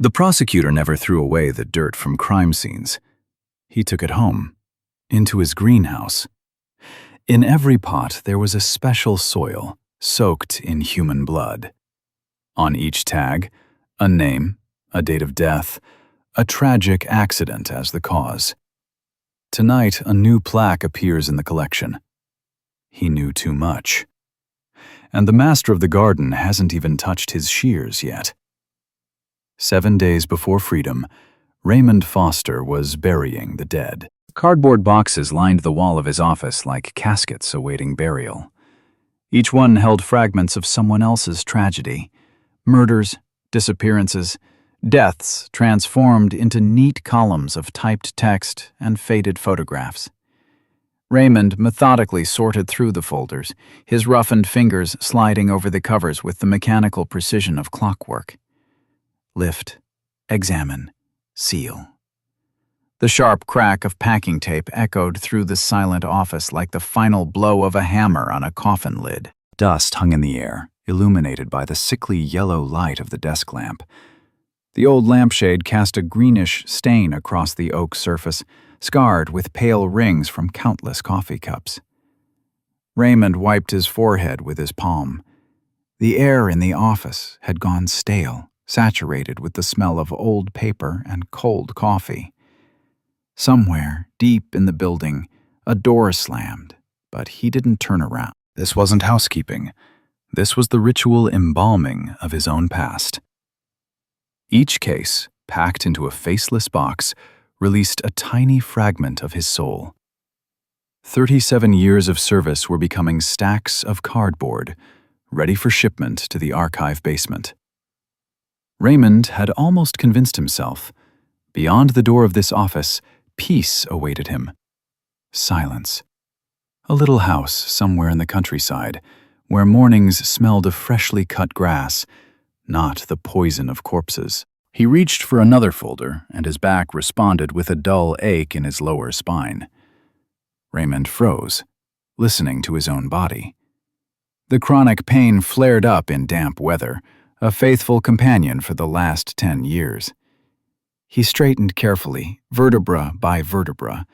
The prosecutor never threw away the dirt from crime scenes. He took it home, into his greenhouse. In every pot there was a special soil, soaked in human blood. On each tag, a name, a date of death, a tragic accident as the cause. Tonight, a new plaque appears in the collection. He knew too much. And the master of the garden hasn't even touched his shears yet. 7 days before freedom, Raymond Foster was burying the dead. Cardboard boxes lined the wall of his office like caskets awaiting burial. Each one held fragments of someone else's tragedy. Murders, disappearances, deaths transformed into neat columns of typed text and faded photographs. Raymond methodically sorted through the folders, his roughened fingers sliding over the covers with the mechanical precision of clockwork. Lift, examine, seal. The sharp crack of packing tape echoed through the silent office like the final blow of a hammer on a coffin lid. Dust hung in the air, illuminated by the sickly yellow light of the desk lamp. The old lampshade cast a greenish stain across the oak surface, scarred with pale rings from countless coffee cups. Raymond wiped his forehead with his palm. The air in the office had gone stale, saturated with the smell of old paper and cold coffee. Somewhere, deep in the building, a door slammed, but he didn't turn around. This wasn't housekeeping. This was the ritual embalming of his own past. Each case, packed into a faceless box, released a tiny fragment of his soul. 37 years of service were becoming stacks of cardboard, ready for shipment to the archive basement. Raymond had almost convinced himself. Beyond the door of this office, peace awaited him. Silence. A little house somewhere in the countryside, where mornings smelled of freshly cut grass, not the poison of corpses. He reached for another folder, and his back responded with a dull ache in his lower spine. Raymond froze, listening to his own body. The chronic pain flared up in damp weather, a faithful companion for the last 10 years. He straightened carefully, vertebra by vertebra,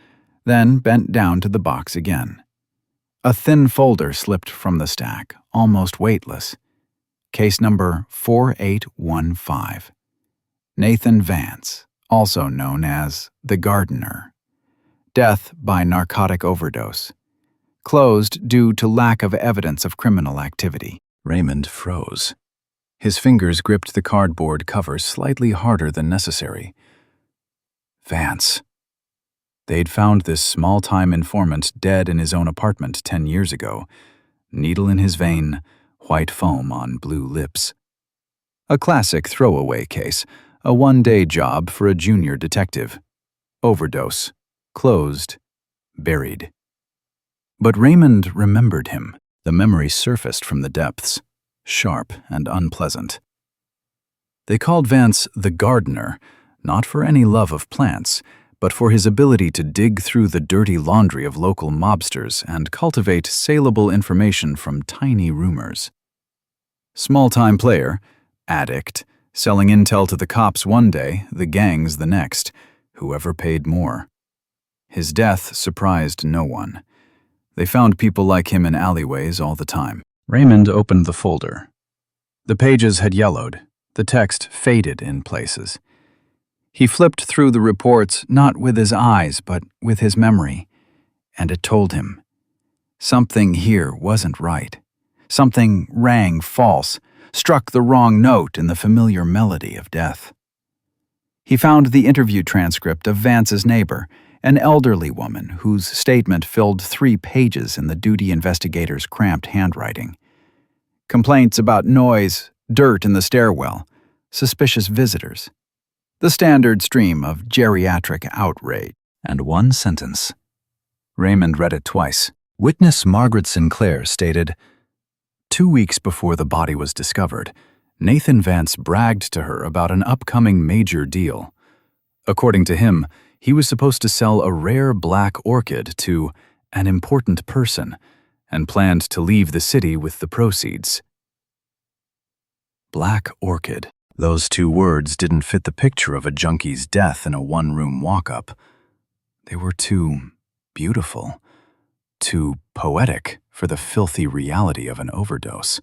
then bent down to the box again. A thin folder slipped from the stack, almost weightless. Case number 4815. Nathan Vance, also known as the Gardener. Death by narcotic overdose. Closed due to lack of evidence of criminal activity. Raymond froze. His fingers gripped the cardboard cover slightly harder than necessary. Vance. They'd found this small-time informant dead in his own apartment 10 years ago. Needle in his vein, white foam on blue lips. A classic throwaway case, a one-day job for a junior detective. Overdose. Closed. Buried. But Raymond remembered him. The memory surfaced from the depths, sharp and unpleasant. They called Vance the Gardener, not for any love of plants, but for his ability to dig through the dirty laundry of local mobsters and cultivate saleable information from tiny rumors. Small-time player, addict, selling intel to the cops one day, the gangs the next, whoever paid more. His death surprised no one. They found people like him in alleyways all the time. Raymond opened the folder. The pages had yellowed, the text faded in places. He flipped through the reports not with his eyes but with his memory, and it told him. Something here wasn't right. Something rang false, struck the wrong note in the familiar melody of death. He found the interview transcript of Vance's neighbor, an elderly woman whose statement filled 3 pages in the duty investigator's cramped handwriting. Complaints about noise, dirt in the stairwell, suspicious visitors. The standard stream of geriatric outrage. And one sentence. Raymond read it twice. Witness Margaret Sinclair stated, 2 weeks before the body was discovered, Nathan Vance bragged to her about an upcoming major deal. According to him, he was supposed to sell a rare black orchid to an important person and planned to leave the city with the proceeds. Black orchid. Those two words didn't fit the picture of a junkie's death in a one-room walk-up. They were too beautiful, too poetic for the filthy reality of an overdose.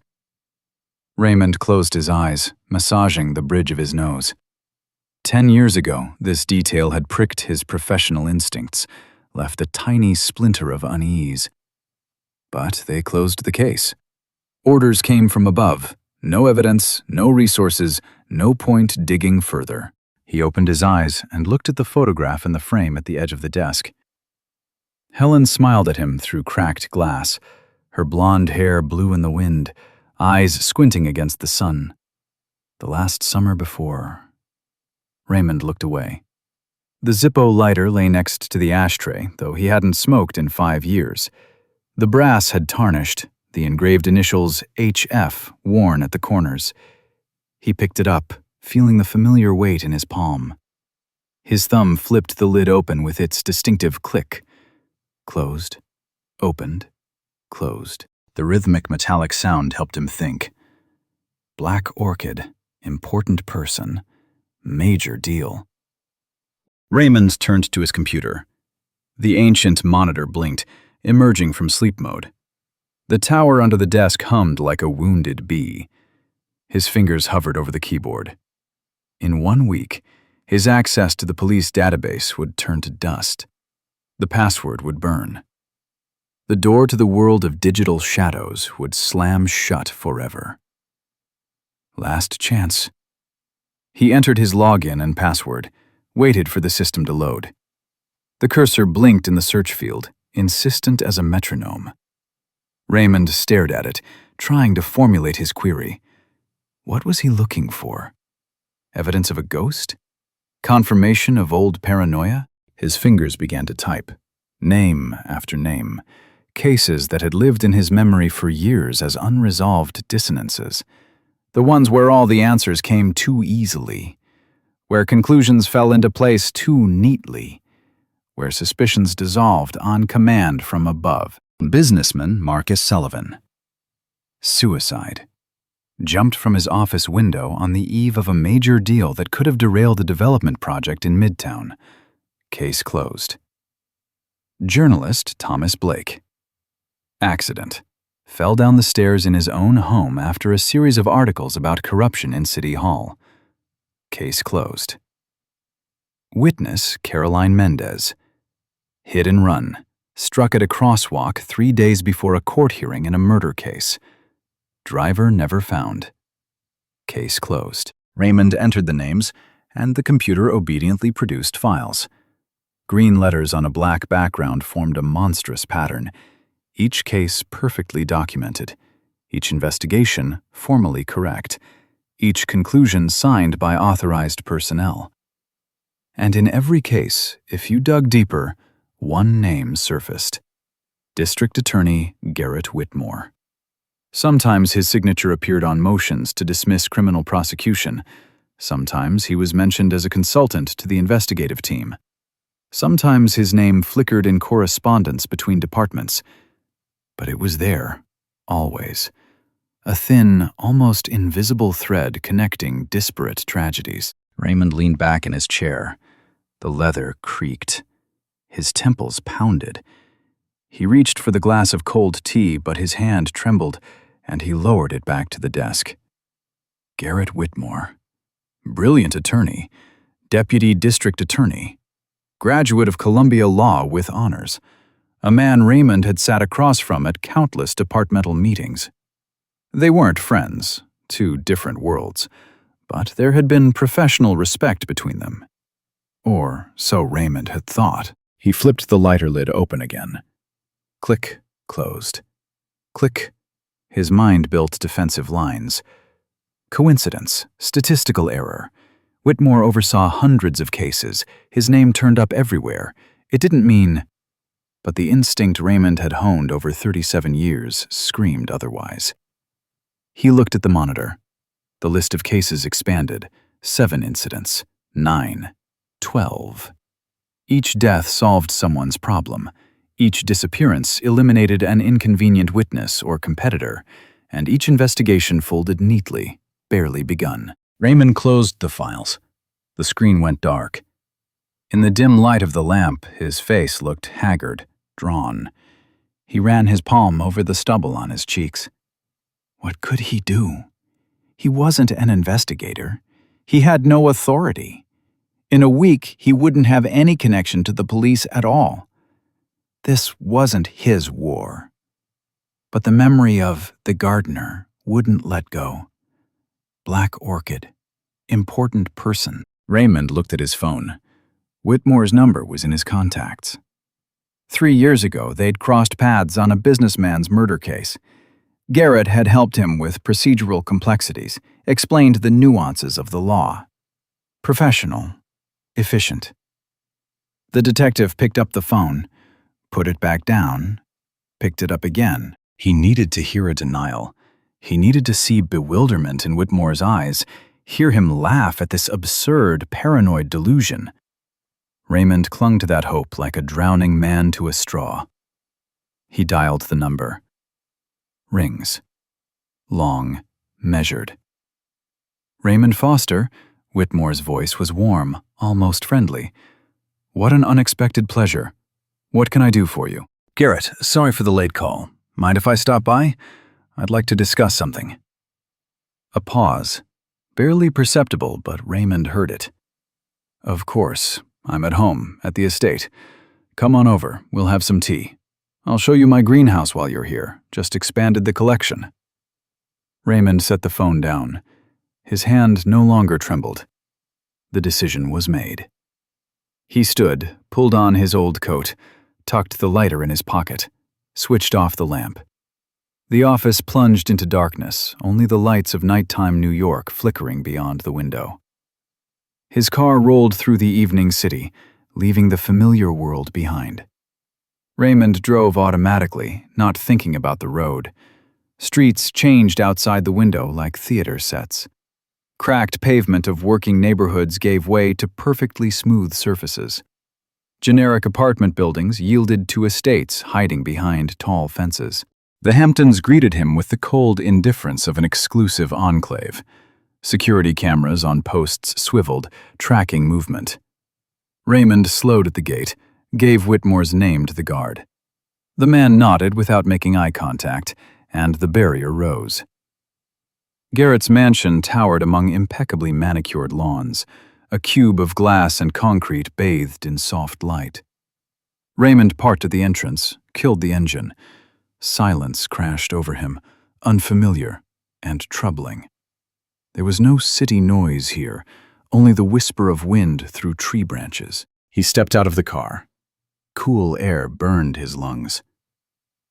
Raymond closed his eyes, massaging the bridge of his nose. 10 years ago, this detail had pricked his professional instincts, left a tiny splinter of unease. But they closed the case. Orders came from above. No evidence, no resources, no point digging further. He opened his eyes and looked at the photograph in the frame at the edge of the desk. Helen smiled at him through cracked glass, her blonde hair blue in the wind, eyes squinting against the sun. The last summer before. Raymond looked away. The Zippo lighter lay next to the ashtray, though he hadn't smoked in 5 years. The brass had tarnished, the engraved initials HF worn at the corners. He picked it up, feeling the familiar weight in his palm. His thumb flipped the lid open with its distinctive click. Closed, opened, closed. The rhythmic metallic sound helped him think. Black orchid, important person, major deal. Raymond turned to his computer. The ancient monitor blinked, emerging from sleep mode. The tower under the desk hummed like a wounded bee. His fingers hovered over the keyboard. In 1 week, his access to the police database would turn to dust. The password would burn. The door to the world of digital shadows would slam shut forever. Last chance. He entered his login and password, waited for the system to load. The cursor blinked in the search field, insistent as a metronome. Raymond stared at it, trying to formulate his query. What was he looking for? Evidence of a ghost? Confirmation of old paranoia? His fingers began to type, name after name, cases that had lived in his memory for years as unresolved dissonances. The ones where all the answers came too easily, where conclusions fell into place too neatly, where suspicions dissolved on command from above. Businessman Marcus Sullivan. Suicide. Jumped from his office window on the eve of a major deal that could have derailed a development project in Midtown. Case closed. Journalist Thomas Blake. Accident. Fell down the stairs in his own home after a series of articles about corruption in City Hall. Case closed. Witness Caroline Mendez. Hit and run. Struck at a crosswalk 3 days before a court hearing in a murder case. Driver never found. Case closed. Raymond entered the names, and the computer obediently produced files. Green letters on a black background formed a monstrous pattern. Each case perfectly documented. Each investigation formally correct. Each conclusion signed by authorized personnel. And in every case, if you dug deeper, one name surfaced. District Attorney Garrett Whitmore. Sometimes his signature appeared on motions to dismiss criminal prosecution. Sometimes he was mentioned as a consultant to the investigative team. Sometimes his name flickered in correspondence between departments. But it was there, always. A thin, almost invisible thread connecting disparate tragedies. Raymond leaned back in his chair. The leather creaked. His temples pounded. He reached for the glass of cold tea, but his hand trembled, and he lowered it back to the desk. Garrett Whitmore. Brilliant attorney. Deputy District Attorney. Graduate of Columbia Law with honors. A man Raymond had sat across from at countless departmental meetings. They weren't friends, two different worlds, but there had been professional respect between them. Or so Raymond had thought. He flipped the lighter lid open again. Click, closed. Click. His mind built defensive lines. Coincidence, statistical error. Whitmore oversaw hundreds of cases. His name turned up everywhere. It didn't mean... But the instinct Raymond had honed over 37 years screamed otherwise. He looked at the monitor. The list of cases expanded. 7 incidents. 9. 12. Each death solved someone's problem. Each disappearance eliminated an inconvenient witness or competitor, and each investigation folded neatly, barely begun. Raymond closed the files. The screen went dark. In the dim light of the lamp, his face looked haggard, drawn. He ran his palm over the stubble on his cheeks. What could he do? He wasn't an investigator. He had no authority. In a week, he wouldn't have any connection to the police at all. This wasn't his war. But the memory of the gardener wouldn't let go. Black orchid. Important person. Raymond looked at his phone. Whitmore's number was in his contacts. 3 years ago, they'd crossed paths on a businessman's murder case. Garrett had helped him with procedural complexities, explained the nuances of the law. Professional. Efficient. The detective picked up the phone, put it back down, picked it up again. He needed to hear a denial. He needed to see bewilderment in Whitmore's eyes, hear him laugh at this absurd, paranoid delusion. Raymond clung to that hope like a drowning man to a straw. He dialed the number. Rings. Long, measured. Raymond Foster. Whitmore's voice was warm, almost friendly. What an unexpected pleasure. What can I do for you? Garrett, sorry for the late call. Mind if I stop by? I'd like to discuss something. A pause. Barely perceptible, but Raymond heard it. Of course. I'm at home, at the estate. Come on over, we'll have some tea. I'll show you my greenhouse while you're here. Just expanded the collection. Raymond set the phone down. His hand no longer trembled. The decision was made. He stood, pulled on his old coat, tucked the lighter in his pocket, switched off the lamp. The office plunged into darkness, only the lights of nighttime New York flickering beyond the window. His car rolled through the evening city, leaving the familiar world behind. Raymond drove automatically, not thinking about the road. Streets changed outside the window like theater sets. Cracked pavement of working neighborhoods gave way to perfectly smooth surfaces. Generic apartment buildings yielded to estates hiding behind tall fences. The Hamptons greeted him with the cold indifference of an exclusive enclave. Security cameras on posts swiveled, tracking movement. Raymond slowed at the gate, gave Whitmore's name to the guard. The man nodded without making eye contact, and the barrier rose. Garrett's mansion towered among impeccably manicured lawns, a cube of glass and concrete bathed in soft light. Raymond parked at the entrance, killed the engine. Silence crashed over him, unfamiliar and troubling. There was no city noise here, only the whisper of wind through tree branches. He stepped out of the car. Cool air burned his lungs.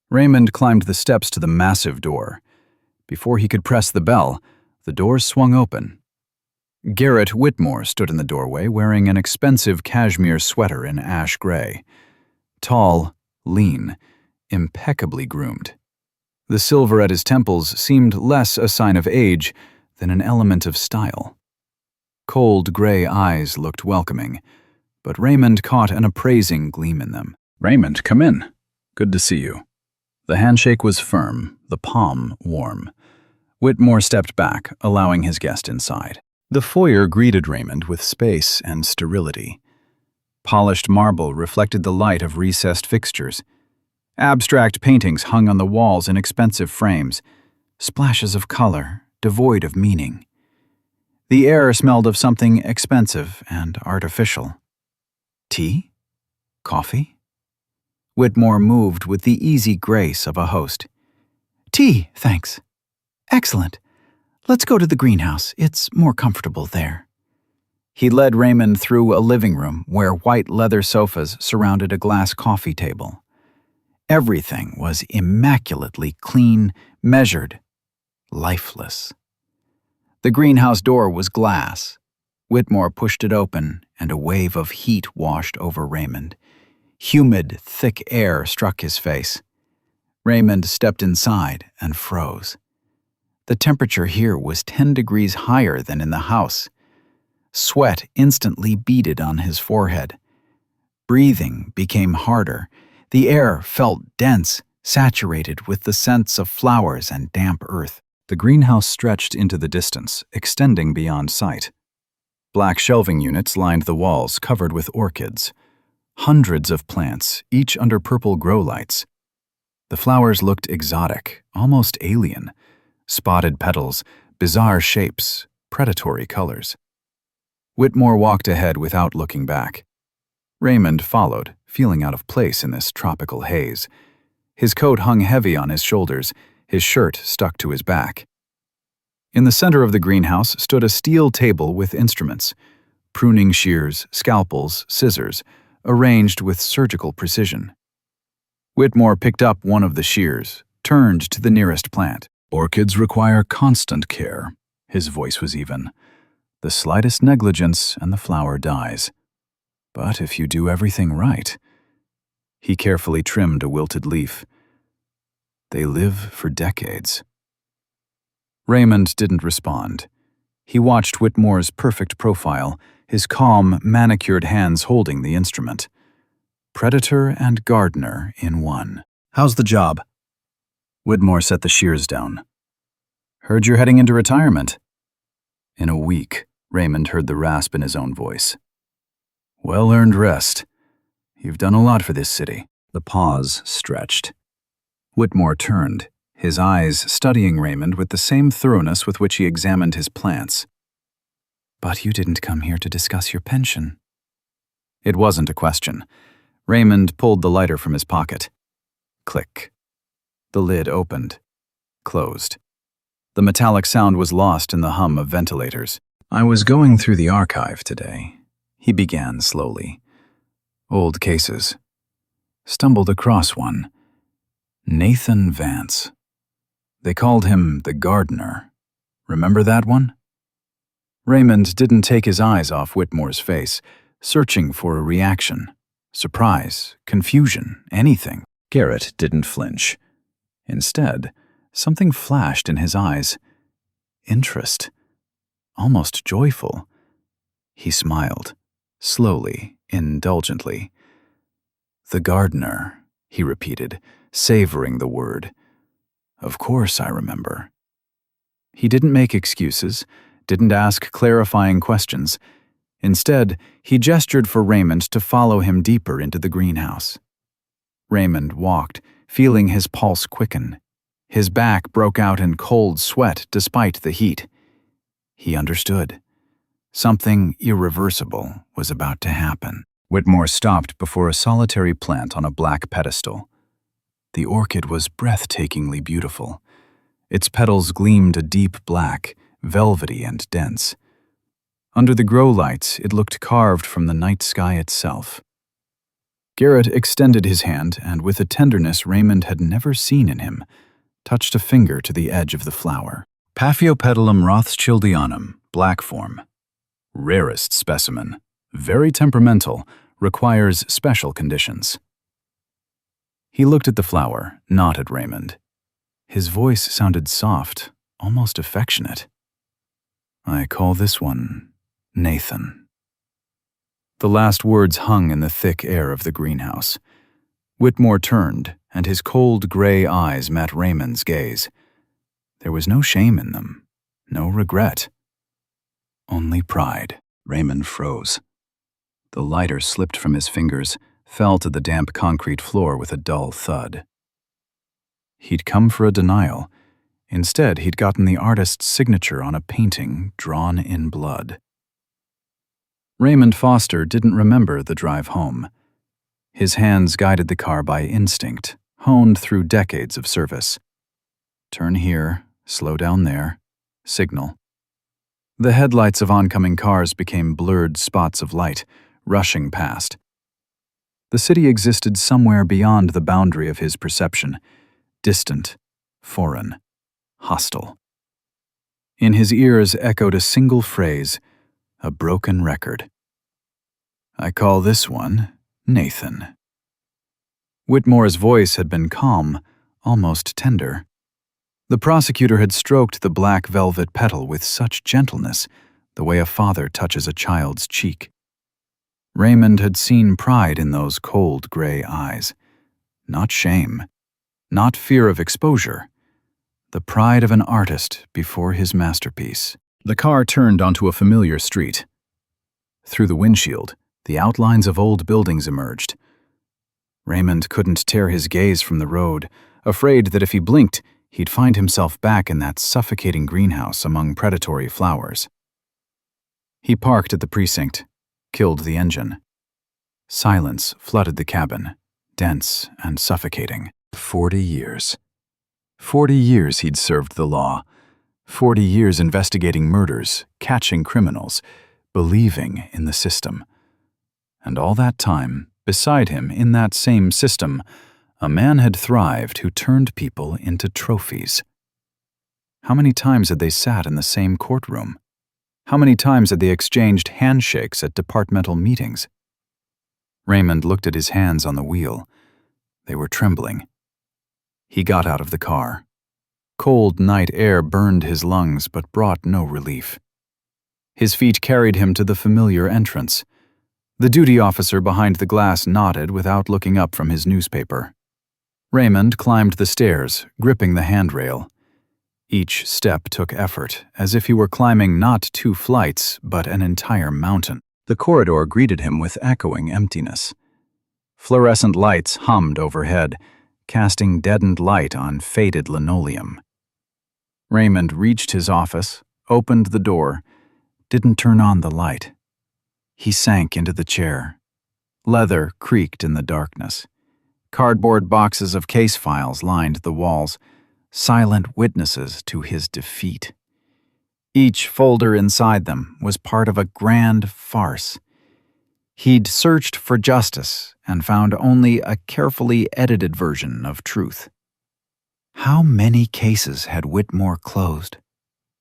Raymond climbed the steps to the massive door. Before he could press the bell, the door swung open. Garrett Whitmore stood in the doorway wearing an expensive cashmere sweater in ash gray. Tall, lean, impeccably groomed. The silver at his temples seemed less a sign of age than an element of style. Cold gray eyes looked welcoming, but Raymond caught an appraising gleam in them. Raymond, come in. Good to see you. The handshake was firm, the palm warm. Whitmore stepped back, allowing his guest inside. The foyer greeted Raymond with space and sterility. Polished marble reflected the light of recessed fixtures. Abstract paintings hung on the walls in expensive frames, splashes of color, devoid of meaning. The air smelled of something expensive and artificial. Tea? Coffee? Whitmore moved with the easy grace of a host. Tea, thanks. Excellent. Let's go to the greenhouse. It's more comfortable there. He led Raymond through a living room where white leather sofas surrounded a glass coffee table. Everything was immaculately clean, measured, lifeless. The greenhouse door was glass. Whitmore pushed it open, and a wave of heat washed over Raymond. Humid, thick air struck his face. Raymond stepped inside and froze. The temperature here was 10 degrees higher than in the house. Sweat instantly beaded on his forehead. Breathing became harder. The air felt dense, saturated with the scents of flowers and damp earth. The greenhouse stretched into the distance, extending beyond sight. Black shelving units lined the walls, covered with orchids. Hundreds of plants, each under purple grow lights. The flowers looked exotic, almost alien. Spotted petals, bizarre shapes, predatory colors. Whitmore walked ahead without looking back. Raymond followed, feeling out of place in this tropical haze. His coat hung heavy on his shoulders, his shirt stuck to his back. In the center of the greenhouse stood a steel table with instruments, pruning shears, scalpels, scissors, arranged with surgical precision. Whitmore picked up one of the shears, turned to the nearest plant. "Orchids require constant care." His voice was even. "The slightest negligence and the flower dies. But if you do everything right..." He carefully trimmed a wilted leaf. "They live for decades." Raymond didn't respond. He watched Whitmore's perfect profile, his calm, manicured hands holding the instrument. Predator and gardener in one. "How's the job?" Whitmore set the shears down. "Heard you're heading into retirement." "In a week," Raymond heard the rasp in his own voice. "Well-earned rest. You've done a lot for this city." The pause stretched. Whitmore turned, his eyes studying Raymond with the same thoroughness with which he examined his plants. "But you didn't come here to discuss your pension." It wasn't a question. Raymond pulled the lighter from his pocket. Click. The lid opened, closed. The metallic sound was lost in the hum of ventilators. "I was going through the archive today," he began slowly. "Old cases. Stumbled across one. Nathan Vance. They called him the gardener. Remember that one?" Raymond didn't take his eyes off Whitmore's face, searching for a reaction. Surprise, confusion, anything. Garrett didn't flinch. Instead, something flashed in his eyes. Interest. Almost joyful. He smiled, slowly, indulgently. "The gardener," he repeated, savoring the word. "Of course I remember." He didn't make excuses, didn't ask clarifying questions. Instead, he gestured for Raymond to follow him deeper into the greenhouse. Raymond walked, feeling his pulse quicken. His back broke out in cold sweat despite the heat. He understood. Something irreversible was about to happen. Whitmore stopped before a solitary plant on a black pedestal. The orchid was breathtakingly beautiful. Its petals gleamed a deep black, velvety and dense. Under the grow lights, it looked carved from the night sky itself. Garrett extended his hand, and with a tenderness Raymond had never seen in him, touched a finger to the edge of the flower. Paphiopedilum rothschildianum, black form. Rarest specimen. Very temperamental, requires special conditions. He looked at the flower, not at Raymond. His voice sounded soft, almost affectionate. "I call this one Nathan." The last words hung in the thick air of the greenhouse. Whitmore turned, and his cold gray eyes met Raymond's gaze. There was no shame in them, no regret. Only pride. Raymond froze. The lighter slipped from his fingers, fell to the damp concrete floor with a dull thud. He'd come for a denial. Instead, he'd gotten the artist's signature on a painting drawn in blood. Raymond Foster didn't remember the drive home. His hands guided the car by instinct, honed through decades of service. Turn here, slow down there, signal. The headlights of oncoming cars became blurred spots of light, rushing past. The city existed somewhere beyond the boundary of his perception, distant, foreign, hostile. In his ears echoed a single phrase, a broken record. "I call this one Nathan." Whitmore's voice had been calm, almost tender. The prosecutor had stroked the black velvet petal with such gentleness, the way a father touches a child's cheek. Raymond had seen pride in those cold gray eyes. Not shame, not fear of exposure. the pride of an artist before his masterpiece. The car turned onto a familiar street. Through the windshield, the outlines of old buildings emerged. Raymond couldn't tear his gaze from the road, afraid that if he blinked, he'd find himself back in that suffocating greenhouse among predatory flowers. He parked at the precinct, killed the engine. Silence flooded the cabin, dense and suffocating. 40 years. 40 years he'd served the law. 40 years investigating murders, catching criminals, believing in the system. And all that time, beside him, in that same system, a man had thrived who turned people into trophies. How many times had they sat in the same courtroom? How many times had they exchanged handshakes at departmental meetings? Raymond looked at his hands on the wheel. They were trembling. He got out of the car. Cold night air burned his lungs but brought no relief. His feet carried him to the familiar entrance. The duty officer behind the glass nodded without looking up from his newspaper. Raymond climbed the stairs, gripping the handrail. Each step took effort, as if he were climbing not 2 flights, but an entire mountain. The corridor greeted him with echoing emptiness. Fluorescent lights hummed overhead, casting deadened light on faded linoleum. Raymond reached his office, opened the door, didn't turn on the light. He sank into the chair. Leather creaked in the darkness. Cardboard boxes of case files lined the walls, silent witnesses to his defeat. Each folder inside them was part of a grand farce. He'd searched for justice and found only a carefully edited version of truth. How many cases had Whitmore closed?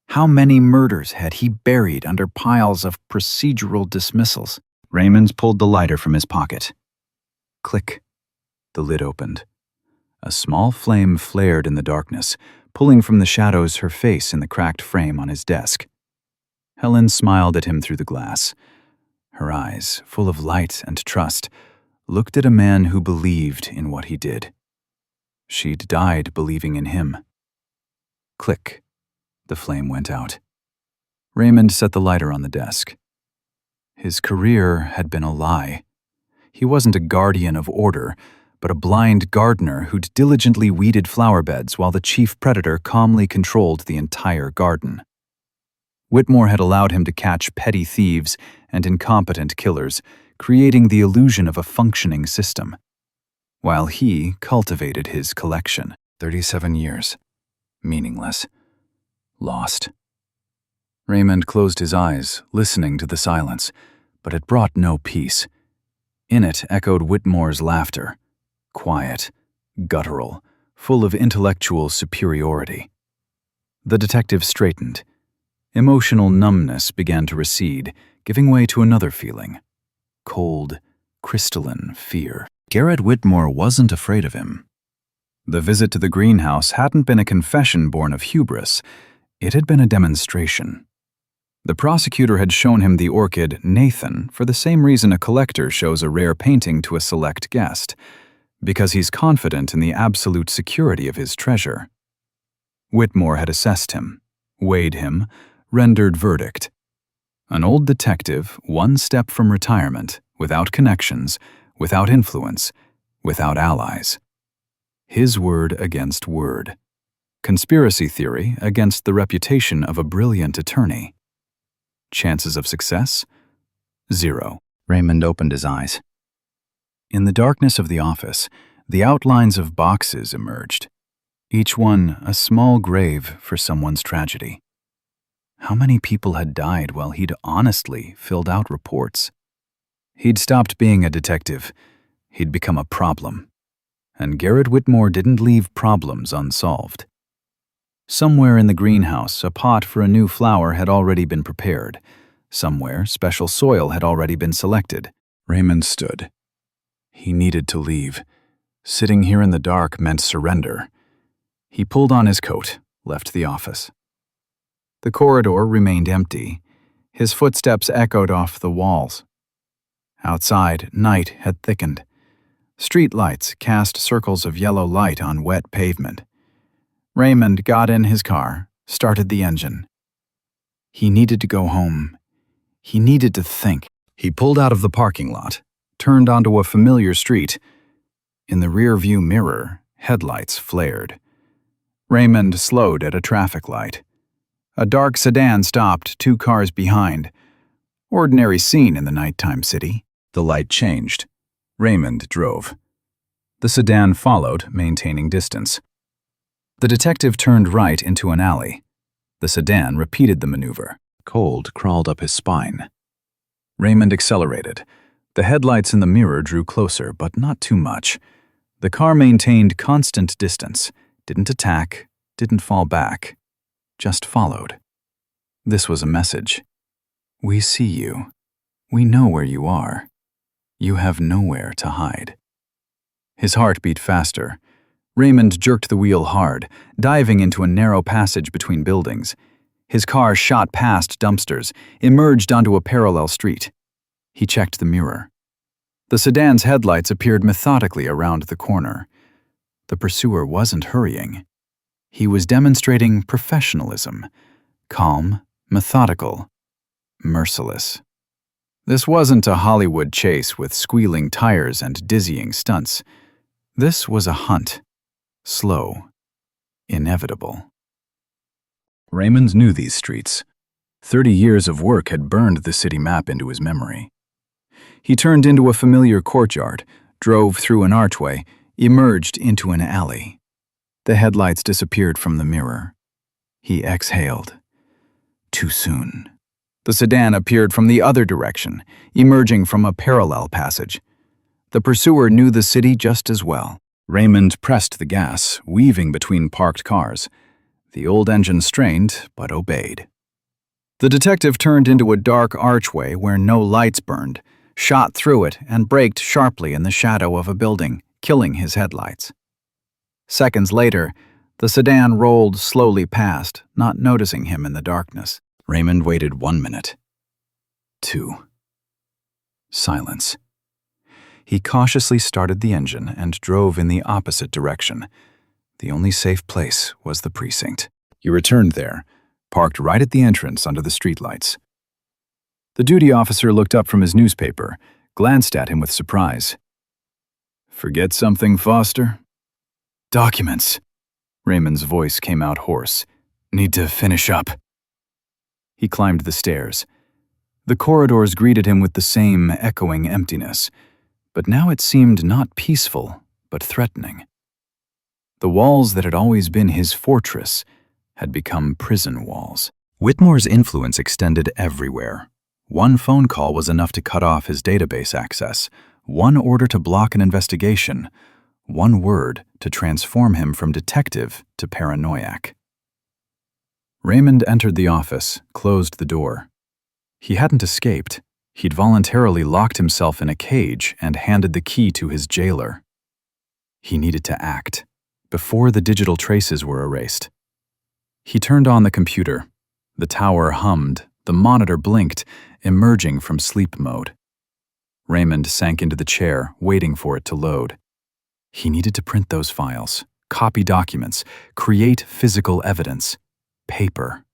How many murders had he buried under piles of procedural dismissals? Raymond pulled the lighter from his pocket. Click. The lid opened. A small flame flared in the darkness, pulling from the shadows her face in the cracked frame on his desk. Helen smiled at him through the glass. Her eyes, full of light and trust, looked at a man who believed in what he did. She'd died believing in him. Click. The flame went out. Raymond set the lighter on the desk. His career had been a lie. He wasn't a guardian of order, but a blind gardener who'd diligently weeded flower beds while the chief predator calmly controlled the entire garden. Whitmore had allowed him to catch petty thieves and incompetent killers, creating the illusion of a functioning system, while he cultivated his collection. 37 years. Meaningless. Lost. Raymond closed his eyes, listening to the silence, but it brought no peace. In it echoed Whitmore's laughter. Quiet, guttural, full of intellectual superiority. The detective straightened. Emotional numbness began to recede, giving way to another feeling. Cold, crystalline fear. Garrett Whitmore wasn't afraid of him. The visit to the greenhouse hadn't been a confession born of hubris. It had been a demonstration. The prosecutor had shown him the orchid Nathan for the same reason a collector shows a rare painting to a select guest, because he's confident in the absolute security of his treasure. Whitmore had assessed him, weighed him, rendered verdict. An old detective, one step from retirement, without connections, without influence, without allies. His word against word. Conspiracy theory against the reputation of a brilliant attorney. Chances of success? 0. Raymond opened his eyes. In the darkness of the office, the outlines of boxes emerged, each one a small grave for someone's tragedy. How many people had died while he'd honestly filled out reports? He'd stopped being a detective. He'd become a problem. And Garrett Whitmore didn't leave problems unsolved. Somewhere in the greenhouse, a pot for a new flower had already been prepared. Somewhere, special soil had already been selected. Raymond stood. He needed to leave. Sitting here in the dark meant surrender. He pulled on his coat, left the office. The corridor remained empty. His footsteps echoed off the walls. Outside, night had thickened. Street lights cast circles of yellow light on wet pavement. Raymond got in his car, started the engine. He needed to go home. He needed to think. He pulled out of the parking lot, turned onto a familiar street. In the rear-view mirror, headlights flared. Raymond slowed at a traffic light. A dark sedan stopped 2 cars behind. Ordinary scene in the nighttime city. The light changed. Raymond drove. The sedan followed, maintaining distance. The detective turned right into an alley. The sedan repeated the maneuver. Cold crawled up his spine. Raymond accelerated. The headlights in the mirror drew closer, but not too much. The car maintained constant distance, didn't attack, didn't fall back, just followed. This was a message. We see you. We know where you are. You have nowhere to hide. His heart beat faster. Raymond jerked the wheel hard, diving into a narrow passage between buildings. His car shot past dumpsters, emerged onto a parallel street. He checked the mirror. The sedan's headlights appeared methodically around the corner. The pursuer wasn't hurrying. He was demonstrating professionalism, calm, methodical, merciless. This wasn't a Hollywood chase with squealing tires and dizzying stunts. This was a hunt. Slow. Inevitable. Raymond knew these streets. 30 years of work had burned the city map into his memory. He turned into a familiar courtyard, drove through an archway, emerged into an alley. The headlights disappeared from the mirror. He exhaled. Too soon. The sedan appeared from the other direction, emerging from a parallel passage. The pursuer knew the city just as well. Raymond pressed the gas, weaving between parked cars. The old engine strained, but obeyed. The detective turned into a dark archway where no lights burned, shot through it, and braked sharply in the shadow of a building, killing his headlights. Seconds later, the sedan rolled slowly past, not noticing him in the darkness. Raymond waited 1 minute. 2. Silence. He cautiously started the engine and drove in the opposite direction. The only safe place was the precinct. He returned there, parked right at the entrance under the streetlights. The duty officer looked up from his newspaper, glanced at him with surprise. "Forget something, Foster?" "Documents." Raymond's voice came out hoarse. "Need to finish up." He climbed the stairs. The corridors greeted him with the same echoing emptiness, but now it seemed not peaceful, but threatening. The walls that had always been his fortress had become prison walls. Whitmore's influence extended everywhere. One phone call was enough to cut off his database access, one order to block an investigation, one word to transform him from detective to paranoiac. Raymond entered the office, closed the door. He hadn't escaped. He'd voluntarily locked himself in a cage and handed the key to his jailer. He needed to act, before the digital traces were erased. He turned on the computer. The tower hummed, the monitor blinked, emerging from sleep mode. Raymond sank into the chair, waiting for it to load. He needed to print those files, copy documents, create physical evidence. Paper.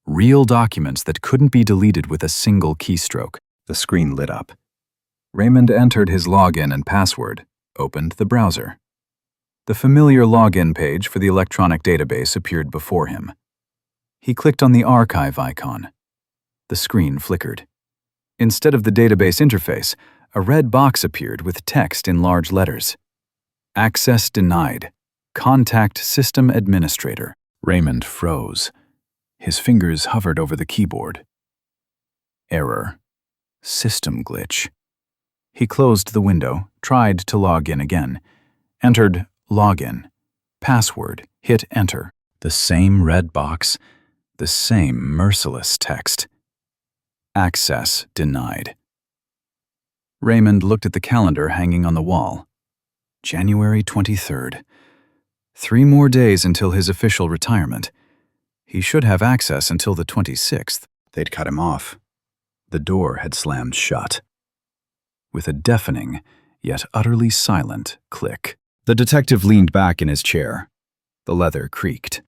Real documents that couldn't be deleted with a single keystroke. The screen lit up. Raymond entered his login and password, opened the browser. The familiar login page for the electronic database appeared before him. He clicked on the archive icon. The screen flickered. Instead of the database interface, a red box appeared with text in large letters. Access denied. Contact system administrator. Raymond froze. His fingers hovered over the keyboard. Error. System glitch. He closed the window, tried to log in again, entered login, password, hit enter. The same red box, the same merciless text. Access denied. Raymond looked at the calendar hanging on the wall. January 23rd. 3 more days until his official retirement. He should have access until the 26th. They'd cut him off. The door had slammed shut. With a deafening, yet utterly silent click, the detective leaned back in his chair. The leather creaked.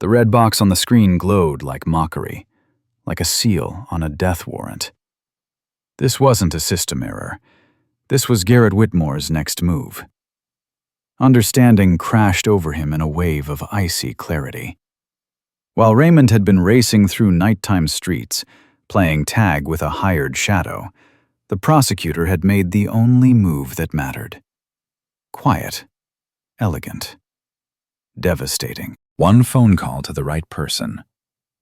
The red box on the screen glowed like mockery, like a seal on a death warrant. This wasn't a system error. This was Garrett Whitmore's next move. Understanding crashed over him in a wave of icy clarity. While Raymond had been racing through nighttime streets, playing tag with a hired shadow, the prosecutor had made the only move that mattered. Quiet, elegant, devastating. One phone call to the right person.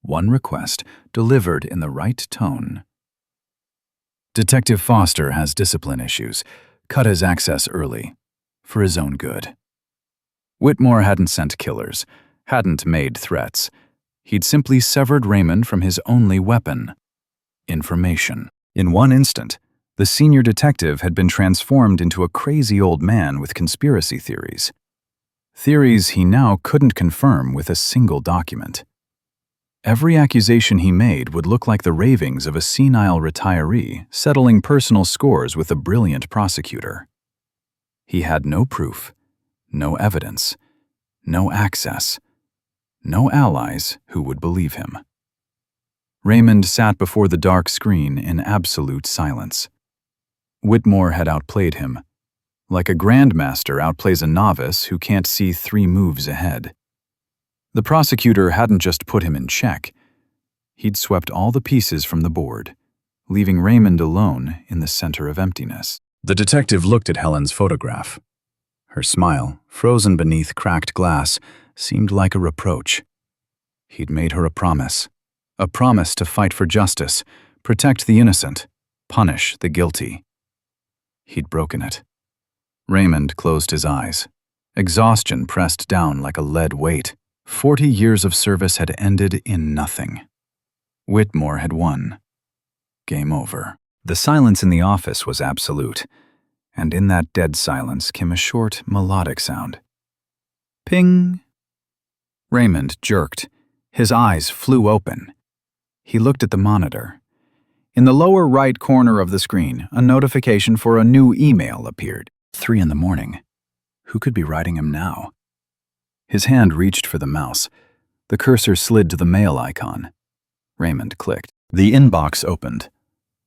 One request delivered in the right tone. Detective Foster has discipline issues. Cut his access early, for his own good. Whitmore hadn't sent killers, hadn't made threats. He'd simply severed Raymond from his only weapon, information. In one instant, the senior detective had been transformed into a crazy old man with conspiracy theories. Theories he now couldn't confirm with a single document. Every accusation he made would look like the ravings of a senile retiree settling personal scores with a brilliant prosecutor. He had no proof, no evidence, no access, no allies who would believe him. Raymond sat before the dark screen in absolute silence. Whitmore had outplayed him, like a grandmaster outplays a novice who can't see 3 moves ahead. The prosecutor hadn't just put him in check. He'd swept all the pieces from the board, leaving Raymond alone in the center of emptiness. The detective looked at Helen's photograph. Her smile, frozen beneath cracked glass, seemed like a reproach. He'd made her a promise to fight for justice, protect the innocent, punish the guilty. He'd broken it. Raymond closed his eyes. Exhaustion pressed down like a lead weight. 40 years of service had ended in nothing. Whitmore had won. Game over. The silence in the office was absolute, and in that dead silence came a short, melodic sound. Ping! Raymond jerked. His eyes flew open. He looked at the monitor. In the lower right corner of the screen, a notification for a new email appeared. 3 a.m. Who could be writing him now? His hand reached for the mouse. The cursor slid to the mail icon. Raymond clicked. The inbox opened.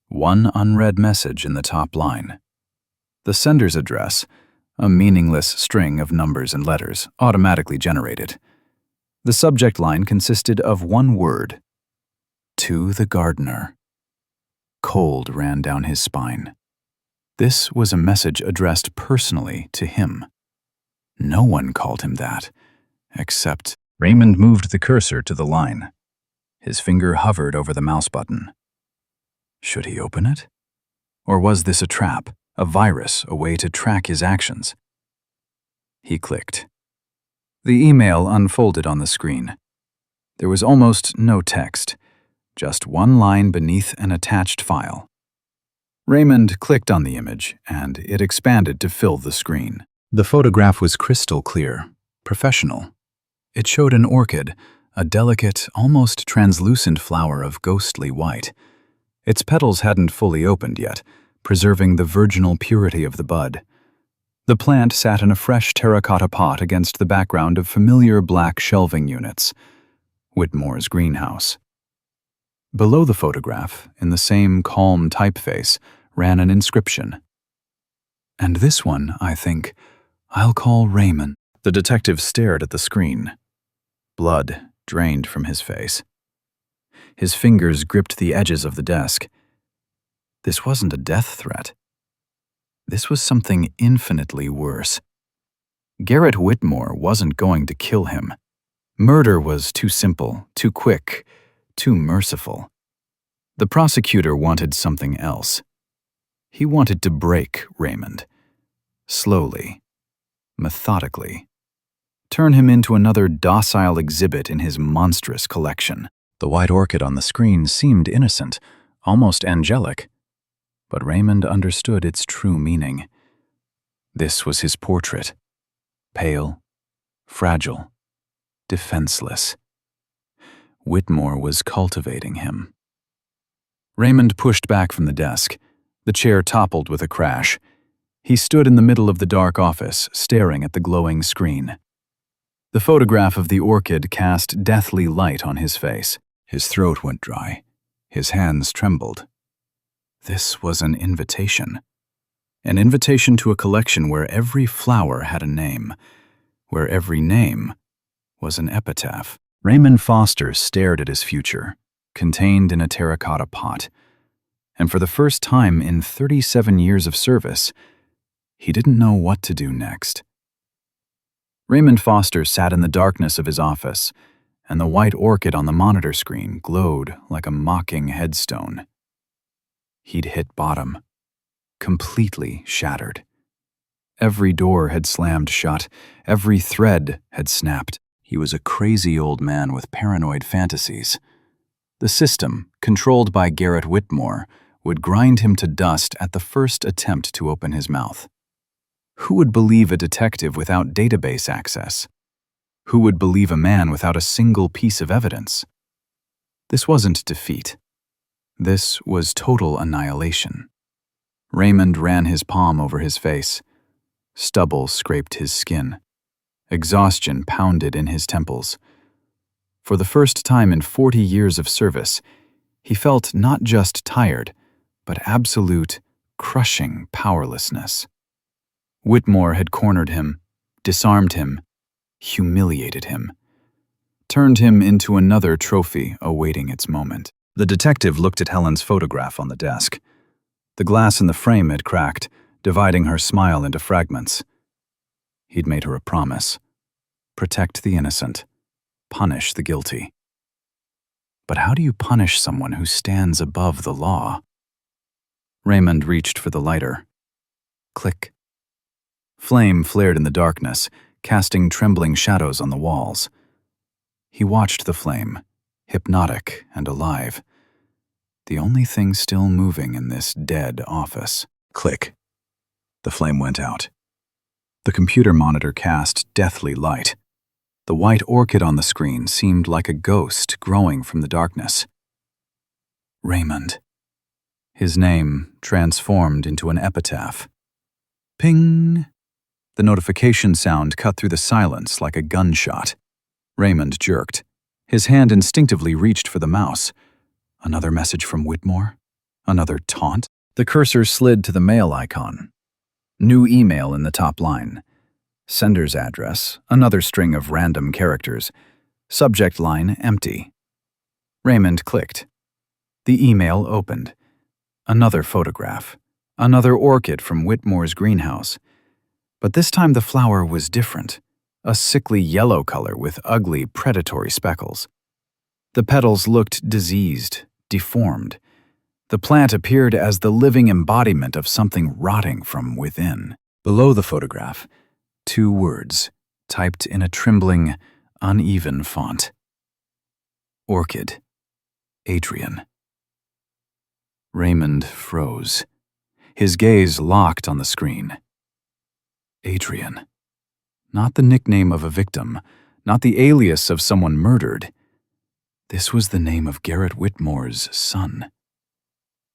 One unread message in the top line. The sender's address, a meaningless string of numbers and letters, automatically generated. The subject line consisted of one word. To the gardener. Cold ran down his spine. This was a message addressed personally to him. No one called him that, except... Raymond moved the cursor to the line. His finger hovered over the mouse button. Should he open it? Or was this a trap, a virus, a way to track his actions? He clicked. The email unfolded on the screen. There was almost no text, just one line beneath an attached file. Raymond clicked on the image, and it expanded to fill the screen. The photograph was crystal clear, professional. It showed an orchid, a delicate, almost translucent flower of ghostly white. Its petals hadn't fully opened yet, preserving the virginal purity of the bud. The plant sat in a fresh terracotta pot against the background of familiar black shelving units. Whitmore's greenhouse. Below the photograph, in the same calm typeface, ran an inscription. And this one, I think, I'll call Raymond. The detective stared at the screen. Blood drained from his face. His fingers gripped the edges of the desk. This wasn't a death threat. This was something infinitely worse. Garrett Whitmore wasn't going to kill him. Murder was too simple, too quick, too merciful. The prosecutor wanted something else. He wanted to break Raymond. Slowly, methodically. Turn him into another docile exhibit in his monstrous collection. The white orchid on the screen seemed innocent, almost angelic. But Raymond understood its true meaning. This was his portrait. Pale, fragile, defenseless. Whitmore was cultivating him. Raymond pushed back from the desk. The chair toppled with a crash. He stood in the middle of the dark office, staring at the glowing screen. The photograph of the orchid cast deathly light on his face. His throat went dry. His hands trembled. This was an invitation. An invitation to a collection where every flower had a name, where every name was an epitaph. Raymond Foster stared at his future, contained in a terracotta pot, and for the first time in 37 years of service, he didn't know what to do next. Raymond Foster sat in the darkness of his office, and the white orchid on the monitor screen glowed like a mocking headstone. He'd hit bottom, completely shattered. Every door had slammed shut, every thread had snapped. He was a crazy old man with paranoid fantasies. The system, controlled by Garrett Whitmore, would grind him to dust at the first attempt to open his mouth. Who would believe a detective without database access? Who would believe a man without a single piece of evidence? This wasn't defeat. This was total annihilation. Raymond ran his palm over his face. Stubble scraped his skin. Exhaustion pounded in his temples. For the first time in 40 years of service, he felt not just tired, but absolute, crushing powerlessness. Whitmore had cornered him, disarmed him, humiliated him, turned him into another trophy awaiting its moment. The detective looked at Helen's photograph on the desk. The glass in the frame had cracked, dividing her smile into fragments. He'd made her a promise: protect the innocent, punish the guilty. But how do you punish someone who stands above the law? Raymond reached for the lighter. Click. Flame flared in the darkness, casting trembling shadows on the walls. He watched the flame, hypnotic and alive. The only thing still moving in this dead office. Click. The flame went out. The computer monitor cast deathly light. The white orchid on the screen seemed like a ghost growing from the darkness. Raymond. His name transformed into an epitaph. Ping! The notification sound cut through the silence like a gunshot. Raymond jerked. His hand instinctively reached for the mouse. Another message from Whitmore? Another taunt? The cursor slid to the mail icon. New email in the top line. Sender's address, another string of random characters. Subject line empty. Raymond clicked. The email opened. Another photograph. Another orchid from Whitmore's greenhouse. But this time the flower was different. A sickly yellow color with ugly, predatory speckles. The petals looked diseased, deformed. The plant appeared as the living embodiment of something rotting from within. Below the photograph, 2 words, typed in a trembling, uneven font. Orchid. Adrian. Raymond froze. His gaze locked on the screen. Adrian. Not the nickname of a victim, not the alias of someone murdered. This was the name of Garrett Whitmore's son.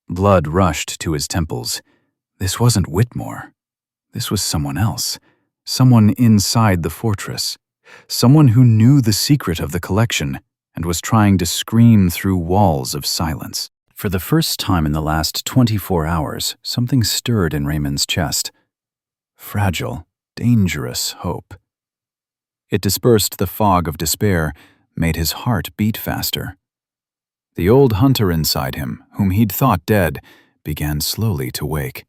Blood rushed to his temples. This wasn't Whitmore. This was someone else. Someone inside the fortress. Someone who knew the secret of the collection and was trying to scream through walls of silence. For the first time in the last 24 hours, something stirred in Raymond's chest. Fragile, dangerous hope. It dispersed the fog of despair, made his heart beat faster. The old hunter inside him, whom he'd thought dead, began slowly to wake.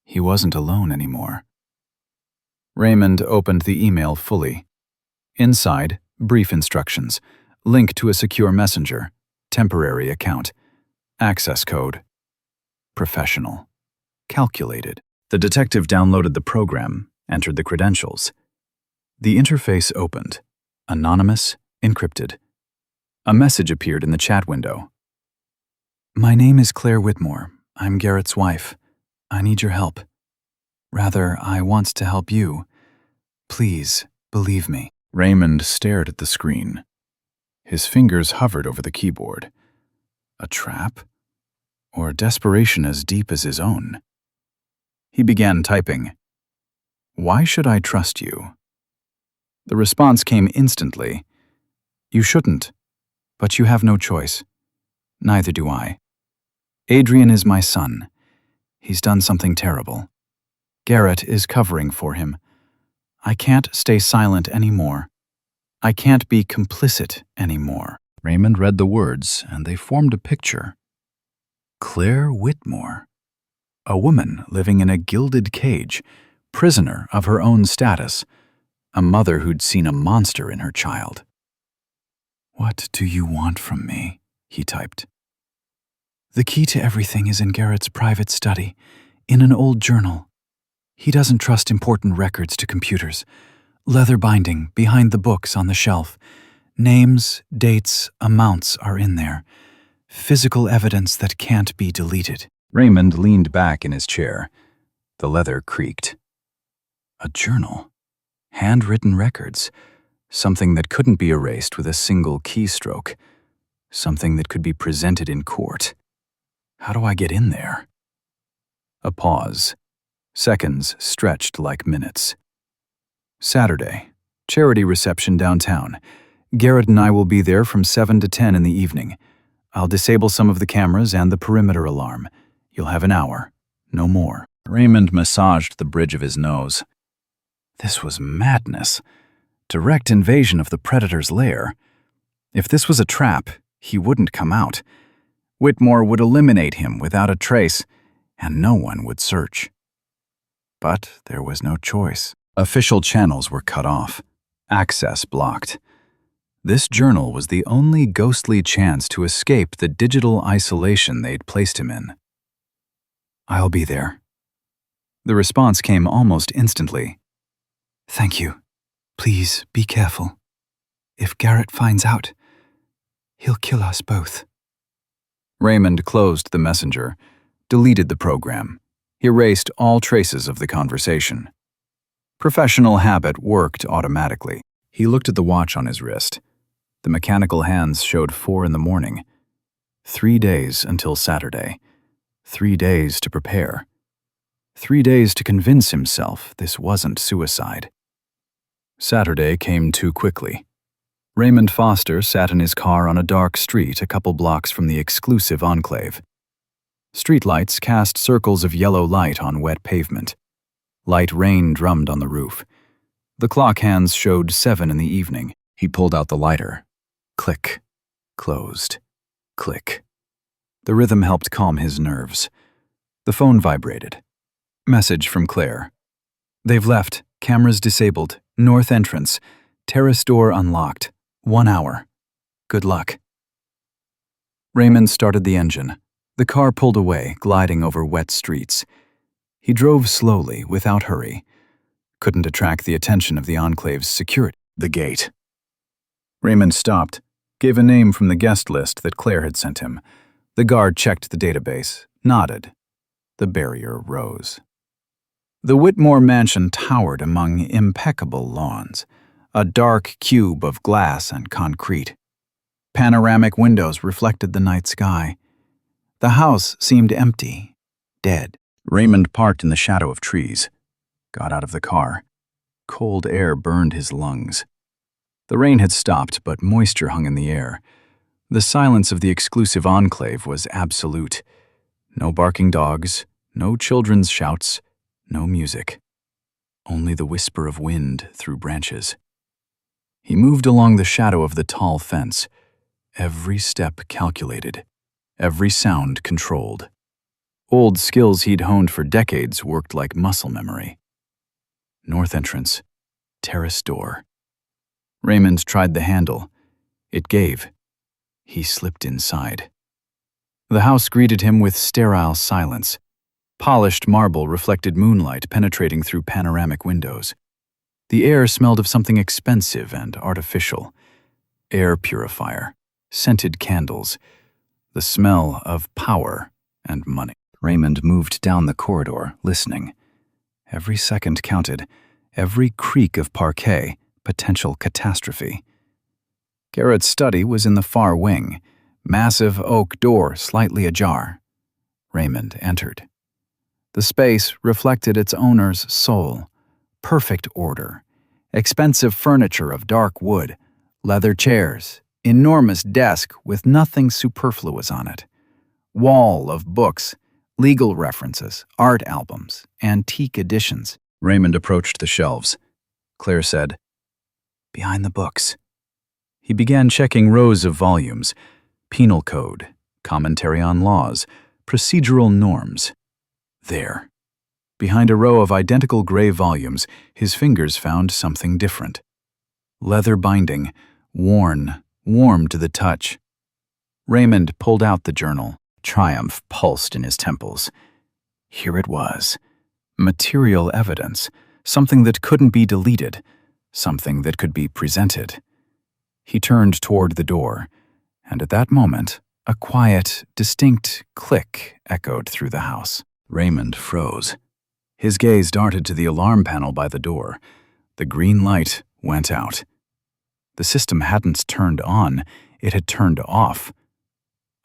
He wasn't alone anymore. Raymond opened the email fully. Inside, brief instructions, link to a secure messenger, temporary account, access code. Professional. Calculated. The detective downloaded the program, entered the credentials. The interface opened. Anonymous, encrypted. A message appeared in the chat window. My name is Claire Whitmore. I'm Garrett's wife. I need your help. Rather, I want to help you. Please, believe me. Raymond stared at the screen. His fingers hovered over the keyboard. A trap? Or desperation as deep as his own? He began typing. Why should I trust you? The response came instantly. "You shouldn't, but you have no choice. Neither do I. Adrian is my son. He's done something terrible. Garrett is covering for him. I can't stay silent anymore. I can't be complicit anymore." Raymond read the words, and they formed a picture. Claire Whitmore. A woman living in a gilded cage, prisoner of her own status, a mother who'd seen a monster in her child. "What do you want from me?" he typed. "The key to everything is in Garrett's private study, in an old journal. He doesn't trust important records to computers. Leather binding behind the books on the shelf. Names, dates, amounts are in there. Physical evidence that can't be deleted." Raymond leaned back in his chair. The leather creaked. A journal. Handwritten records. Something that couldn't be erased with a single keystroke. Something that could be presented in court. How do I get in there? A pause. Seconds stretched like minutes. Saturday. Charity reception downtown. Garrett and I will be there from 7 to 10 in the evening. I'll disable some of the cameras and the perimeter alarm. You'll have an hour, no more. Raymond massaged the bridge of his nose. This was madness. Direct invasion of the predator's lair. If this was a trap, he wouldn't come out. Whitmore would eliminate him without a trace, and no one would search. But there was no choice. Official channels were cut off. Access blocked. This journal was the only ghostly chance to escape the digital isolation they'd placed him in. "I'll be there." The response came almost instantly. "Thank you. Please be careful. If Garrett finds out, he'll kill us both." Raymond closed the messenger, deleted the program, erased all traces of the conversation. Professional habit worked automatically. He looked at the watch on his wrist. The mechanical hands showed 4 in the morning. 3 days until Saturday. 3 days to prepare. 3 days to convince himself this wasn't suicide. Saturday came too quickly. Raymond Foster sat in his car on a dark street a couple blocks from the exclusive enclave. Streetlights cast circles of yellow light on wet pavement. Light rain drummed on the roof. The clock hands showed 7 in the evening. He pulled out the lighter. Click. Closed. Click. The rhythm helped calm his nerves. The phone vibrated. Message from Claire. "They've left. Cameras disabled. North entrance. Terrace door unlocked. 1 hour. Good luck." Raymond started the engine. The car pulled away, gliding over wet streets. He drove slowly, without hurry. Couldn't attract the attention of the enclave's security. The gate. Raymond stopped, gave a name from the guest list that Claire had sent him. The guard checked the database, nodded. The barrier rose. The Whitmore mansion towered among impeccable lawns, a dark cube of glass and concrete. Panoramic windows reflected the night sky. The house seemed empty, dead. Raymond parked in the shadow of trees, got out of the car. Cold air burned his lungs. The rain had stopped, but moisture hung in the air. The silence of the exclusive enclave was absolute. No barking dogs, no children's shouts, no music. Only the whisper of wind through branches. He moved along the shadow of the tall fence, every step calculated, every sound controlled. Old skills he'd honed for decades worked like muscle memory. North entrance, terrace door. Raymond tried the handle. It gave. He slipped inside. The house greeted him with sterile silence. Polished marble reflected moonlight penetrating through panoramic windows. The air smelled of something expensive and artificial. Air purifier, scented candles, the smell of power and money. Raymond moved down the corridor, listening. Every second counted, every creak of parquet, potential catastrophe. Garrett's study was in the far wing, massive oak door slightly ajar. Raymond entered. The space reflected its owner's soul, perfect order, Expensive furniture of dark wood, leather chairs, enormous desk with nothing superfluous on it, wall of books, legal references, art albums, antique editions. Raymond approached the shelves. Claire said, "Behind the books." He began checking rows of volumes: penal code, commentary on laws, procedural norms. There, behind a row of identical gray volumes, his fingers found something different. Leather binding, worn, warm to the touch. Raymond pulled out the journal. Triumph pulsed in his temples. Here it was. Material evidence, something that couldn't be deleted, something that could be presented. He turned toward the door, and at that moment, a quiet, distinct click echoed through the house. Raymond froze. His gaze darted to the alarm panel by the door. The green light went out. The system hadn't turned on, it had turned off.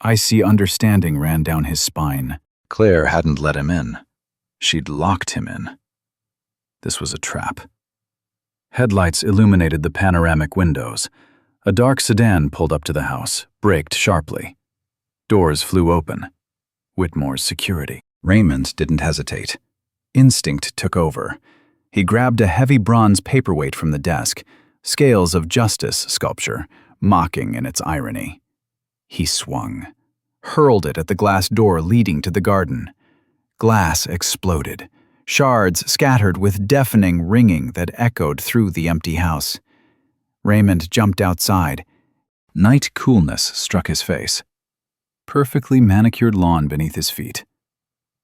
Icy understanding ran down his spine. Claire hadn't let him in. She'd locked him in. This was a trap. Headlights illuminated the panoramic windows. A dark sedan pulled up to the house, braked sharply. Doors flew open. Whitmore's security. Raymond didn't hesitate. Instinct took over. He grabbed a heavy bronze paperweight from the desk, scales of justice sculpture, mocking in its irony. He swung, hurled it at the glass door leading to the garden. Glass exploded, shards scattered with deafening ringing that echoed through the empty house. Raymond jumped outside. Night coolness struck his face. Perfectly manicured lawn beneath his feet.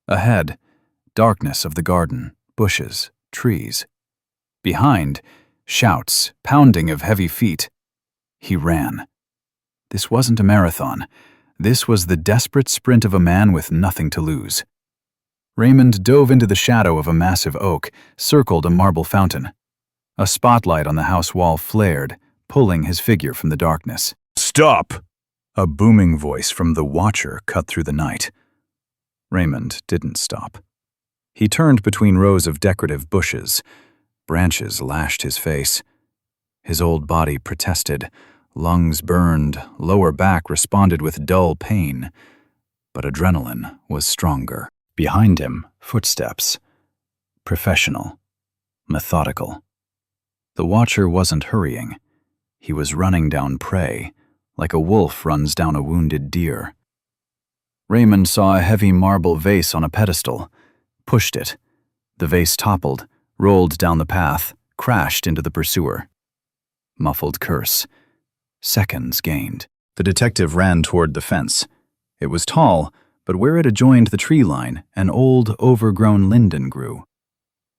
Ahead, darkness of the garden, bushes, trees. Behind, shouts, pounding of heavy feet. He ran. This wasn't a marathon. This was the desperate sprint of a man with nothing to lose. Raymond dove into the shadow of a massive oak, circled a marble fountain. A spotlight on the house wall flared, pulling his figure from the darkness. "Stop!" A booming voice from the watcher cut through the night. Raymond didn't stop. He turned between rows of decorative bushes. Branches lashed his face. His old body protested. Lungs burned, lower back responded with dull pain. But adrenaline was stronger. Behind him, footsteps. Professional. Methodical. The watcher wasn't hurrying. He was running down prey, like a wolf runs down a wounded deer. Raymond saw a heavy marble vase on a pedestal, pushed it. The vase toppled, rolled down the path, crashed into the pursuer. Muffled curse. Seconds gained. The detective ran toward the fence. It was tall, but where it adjoined the tree line, an old, overgrown linden grew.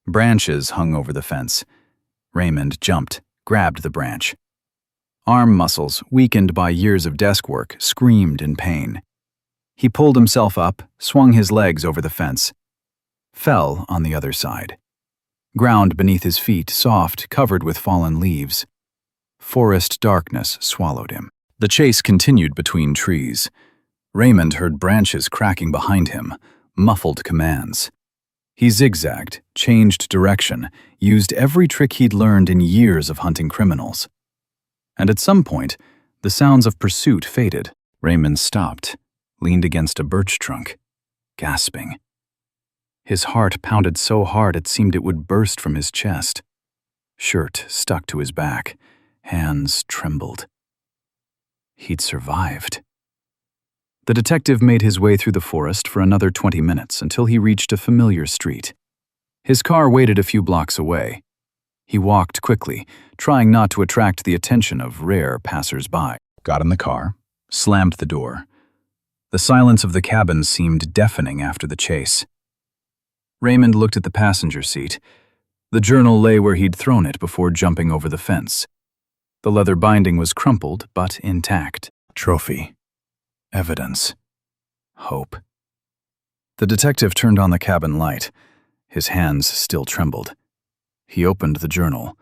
Branches hung over the fence. Raymond jumped, grabbed the branch. Arm muscles, weakened by years of desk work, screamed in pain. He pulled himself up, swung his legs over the fence. Fell on the other side. Ground beneath his feet, soft, covered with fallen leaves. Forest darkness swallowed him. The chase continued between trees. Raymond heard branches cracking behind him, muffled commands. He zigzagged, changed direction, used every trick he'd learned in years of hunting criminals. And at some point, the sounds of pursuit faded. Raymond stopped, leaned against a birch trunk, gasping. His heart pounded so hard it seemed it would burst from his chest. Shirt stuck to his back. Hands trembled. He'd survived. The detective made his way through the forest for another 20 minutes until he reached a familiar street. His car waited a few blocks away. He walked quickly, trying not to attract the attention of rare passers-by. Got in the car, slammed the door. The silence of the cabin seemed deafening after the chase. Raymond looked at the passenger seat. The journal lay where he'd thrown it before jumping over the fence. The leather binding was crumpled, but intact. Trophy. Evidence. Hope. The detective turned on the cabin light. His hands still trembled. He opened the journal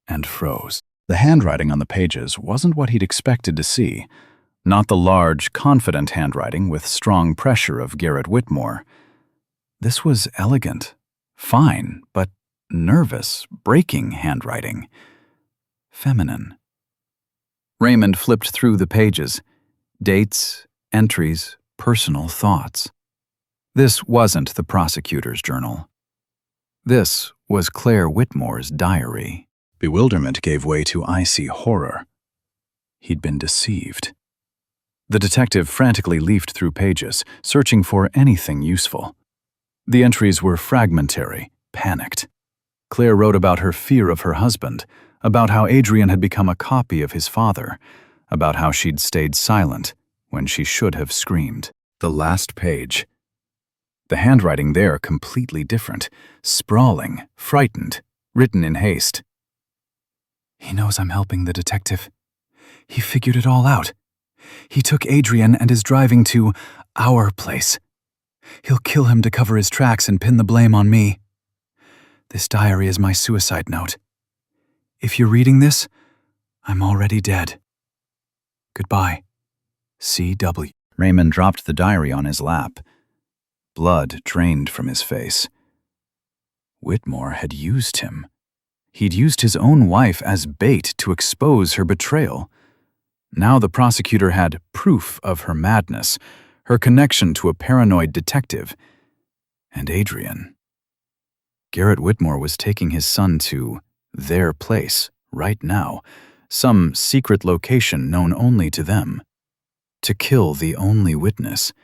and froze. The handwriting on the pages wasn't what he'd expected to see. Not the large, confident handwriting with strong pressure of Garrett Whitmore. This was elegant, fine, but nervous, breaking handwriting. Feminine. Raymond flipped through the pages. Dates, entries, personal thoughts. This wasn't the prosecutor's journal. This was Claire Whitmore's diary. Bewilderment gave way to icy horror. He'd been deceived. The detective frantically leafed through pages, searching for anything useful. The entries were fragmentary, panicked. Claire wrote about her fear of her husband, about how Adrian had become a copy of his father, about how she'd stayed silent when she should have screamed. The last page. The handwriting there completely different, sprawling, frightened, written in haste. He knows I'm helping the detective. He figured it all out. He took Adrian and is driving to our place. He'll kill him to cover his tracks and pin the blame on me. This diary is my suicide note. If you're reading this, I'm already dead. Goodbye. C.W. Raymond dropped the diary on his lap. Blood drained from his face. Whitmore had used him. He'd used his own wife as bait to expose her betrayal. Now the prosecutor had proof of her madness, her connection to a paranoid detective, and Adrian. Garrett Whitmore was taking his son to their place right now, some secret location known only to them, to kill the only witness,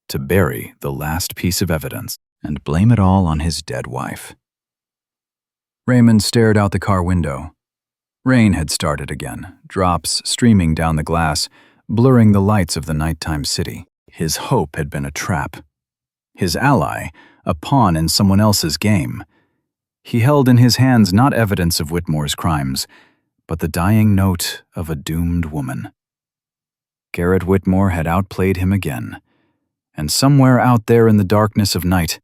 to bury the last piece of evidence, and blame it all on his dead wife. Raymond stared out the car window. Rain had started again, drops streaming down the glass, blurring the lights of the nighttime city. His hope had been a trap. His ally, a pawn in someone else's game. He held in his hands not evidence of Whitmore's crimes, but the dying note of a doomed woman. Garrett Whitmore had outplayed him again, and somewhere out there in the darkness of night,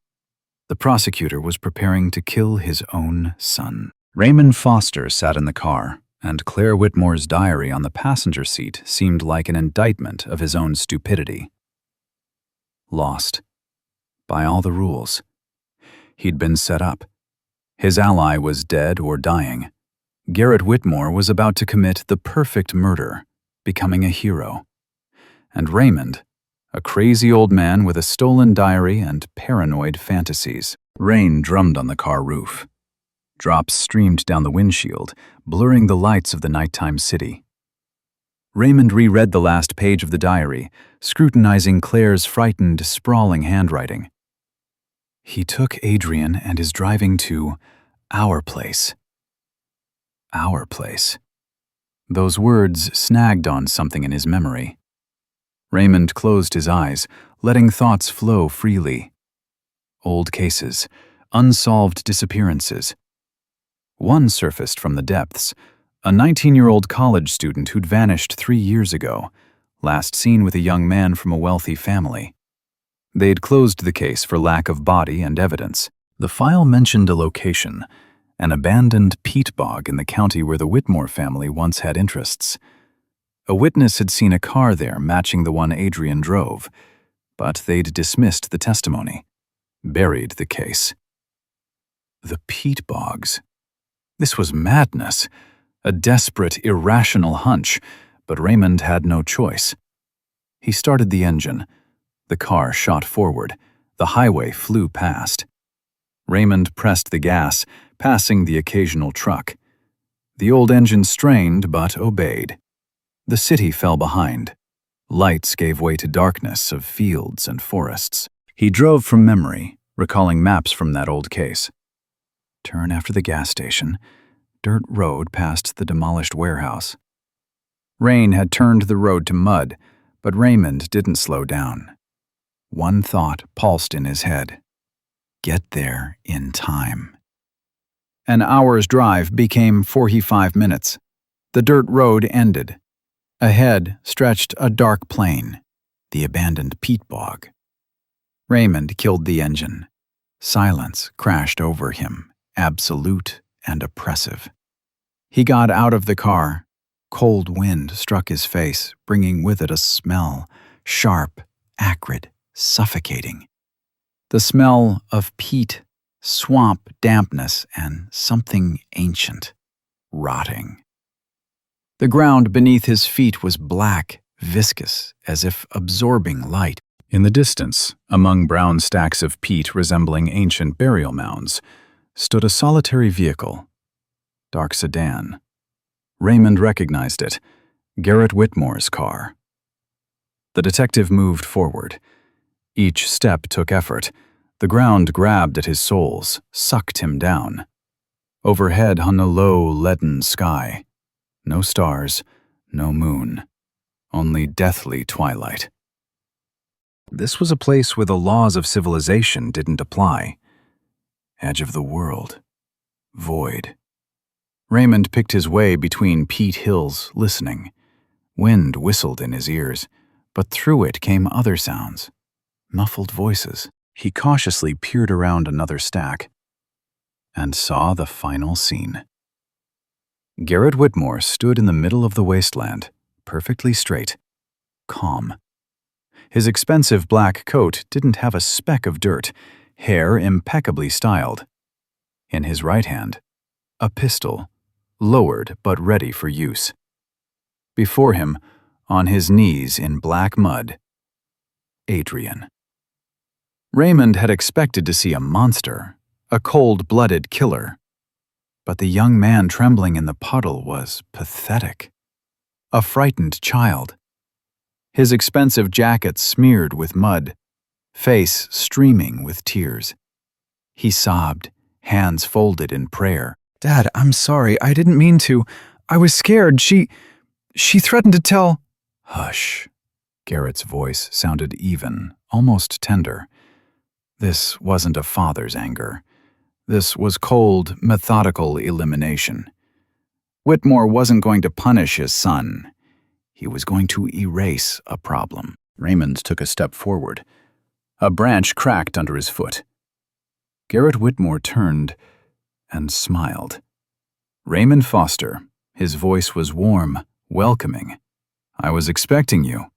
the prosecutor was preparing to kill his own son. Raymond Foster sat in the car, and Claire Whitmore's diary on the passenger seat seemed like an indictment of his own stupidity. Lost. By all the rules. He'd been set up. His ally was dead or dying. Garrett Whitmore was about to commit the perfect murder, becoming a hero. And Raymond, a crazy old man with a stolen diary and paranoid fantasies. Rain drummed on the car roof. Drops streamed down the windshield, blurring the lights of the nighttime city. Raymond reread the last page of the diary, scrutinizing Claire's frightened, sprawling handwriting. He took Adrian and is driving to our place. Our place. Those words snagged on something in his memory. Raymond closed his eyes, letting thoughts flow freely. Old cases, unsolved disappearances. One surfaced from the depths, a 19-year-old college student who'd vanished 3 years ago, last seen with a young man from a wealthy family. They'd closed the case for lack of body and evidence. The file mentioned a location, an abandoned peat bog in the county where the Whitmore family once had interests. A witness had seen a car there matching the one Adrian drove, but they'd dismissed the testimony, buried the case. The peat bogs. This was madness, a desperate, irrational hunch, but Raymond had no choice. He started the engine. The car shot forward. The highway flew past. Raymond pressed the gas, passing the occasional truck. The old engine strained but obeyed. The city fell behind. Lights gave way to darkness of fields and forests. He drove from memory, recalling maps from that old case. Turn after the gas station. Dirt road past the demolished warehouse. Rain had turned the road to mud, but Raymond didn't slow down. One thought pulsed in his head. Get there in time. An hour's drive became 45 minutes. The dirt road ended. Ahead stretched a dark plain, the abandoned peat bog. Raymond killed the engine. Silence crashed over him, absolute and oppressive. He got out of the car. Cold wind struck his face, bringing with it a smell, sharp, acrid, suffocating. The smell of peat, swamp dampness, and something ancient, rotting. The ground beneath his feet was black, viscous, as if absorbing light. In the distance, among brown stacks of peat resembling ancient burial mounds, stood a solitary vehicle. Dark sedan. Raymond recognized it. Garrett Whitmore's car. The detective moved forward. Each step took effort. The ground grabbed at his soles, sucked him down. Overhead hung a low, leaden sky. No stars, no moon. Only deathly twilight. This was a place where the laws of civilization didn't apply. Edge of the world. Void. Raymond picked his way between peat hills, listening. Wind whistled in his ears, but through it came other sounds. Muffled voices. He cautiously peered around another stack and saw the final scene. Garrett Whitmore stood in the middle of the wasteland, perfectly straight, calm. His expensive black coat didn't have a speck of dirt, hair impeccably styled. In his right hand, a pistol, lowered but ready for use. Before him, on his knees in black mud, Adrian. Raymond had expected to see a monster, a cold-blooded killer. But the young man trembling in the puddle was pathetic. A frightened child. His expensive jacket smeared with mud, face streaming with tears. He sobbed, hands folded in prayer. "Dad, I'm sorry. I didn't mean to. I was scared. She threatened to tell—" "Hush." Garrett's voice sounded even, almost tender. This wasn't a father's anger. This was cold, methodical elimination. Whitmore wasn't going to punish his son. He was going to erase a problem. Raymond took a step forward. A branch cracked under his foot. Garrett Whitmore turned and smiled. "Raymond Foster." His voice was warm, welcoming. "I was expecting you."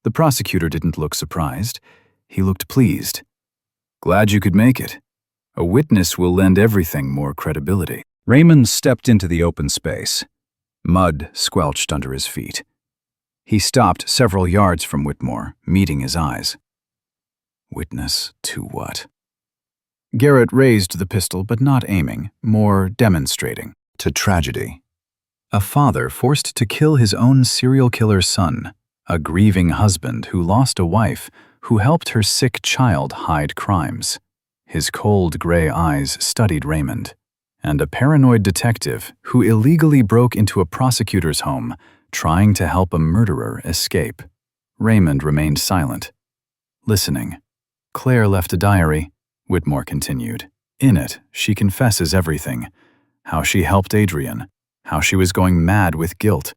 The prosecutor didn't look surprised. He looked pleased. "Glad you could make it. A witness will lend everything more credibility." Raymond stepped into the open space. Mud squelched under his feet. He stopped several yards from Whitmore, meeting his eyes. Witness to what? Garrett raised the pistol, but not aiming, more demonstrating. To tragedy. A father forced to kill his own serial killer son. A grieving husband who lost a wife, who helped her sick child hide crimes. His cold gray eyes studied Raymond. And a paranoid detective who illegally broke into a prosecutor's home, trying to help a murderer escape. Raymond remained silent, listening. "Claire left a diary," Whitmore continued. "In it, she confesses everything. How she helped Adrian, how she was going mad with guilt,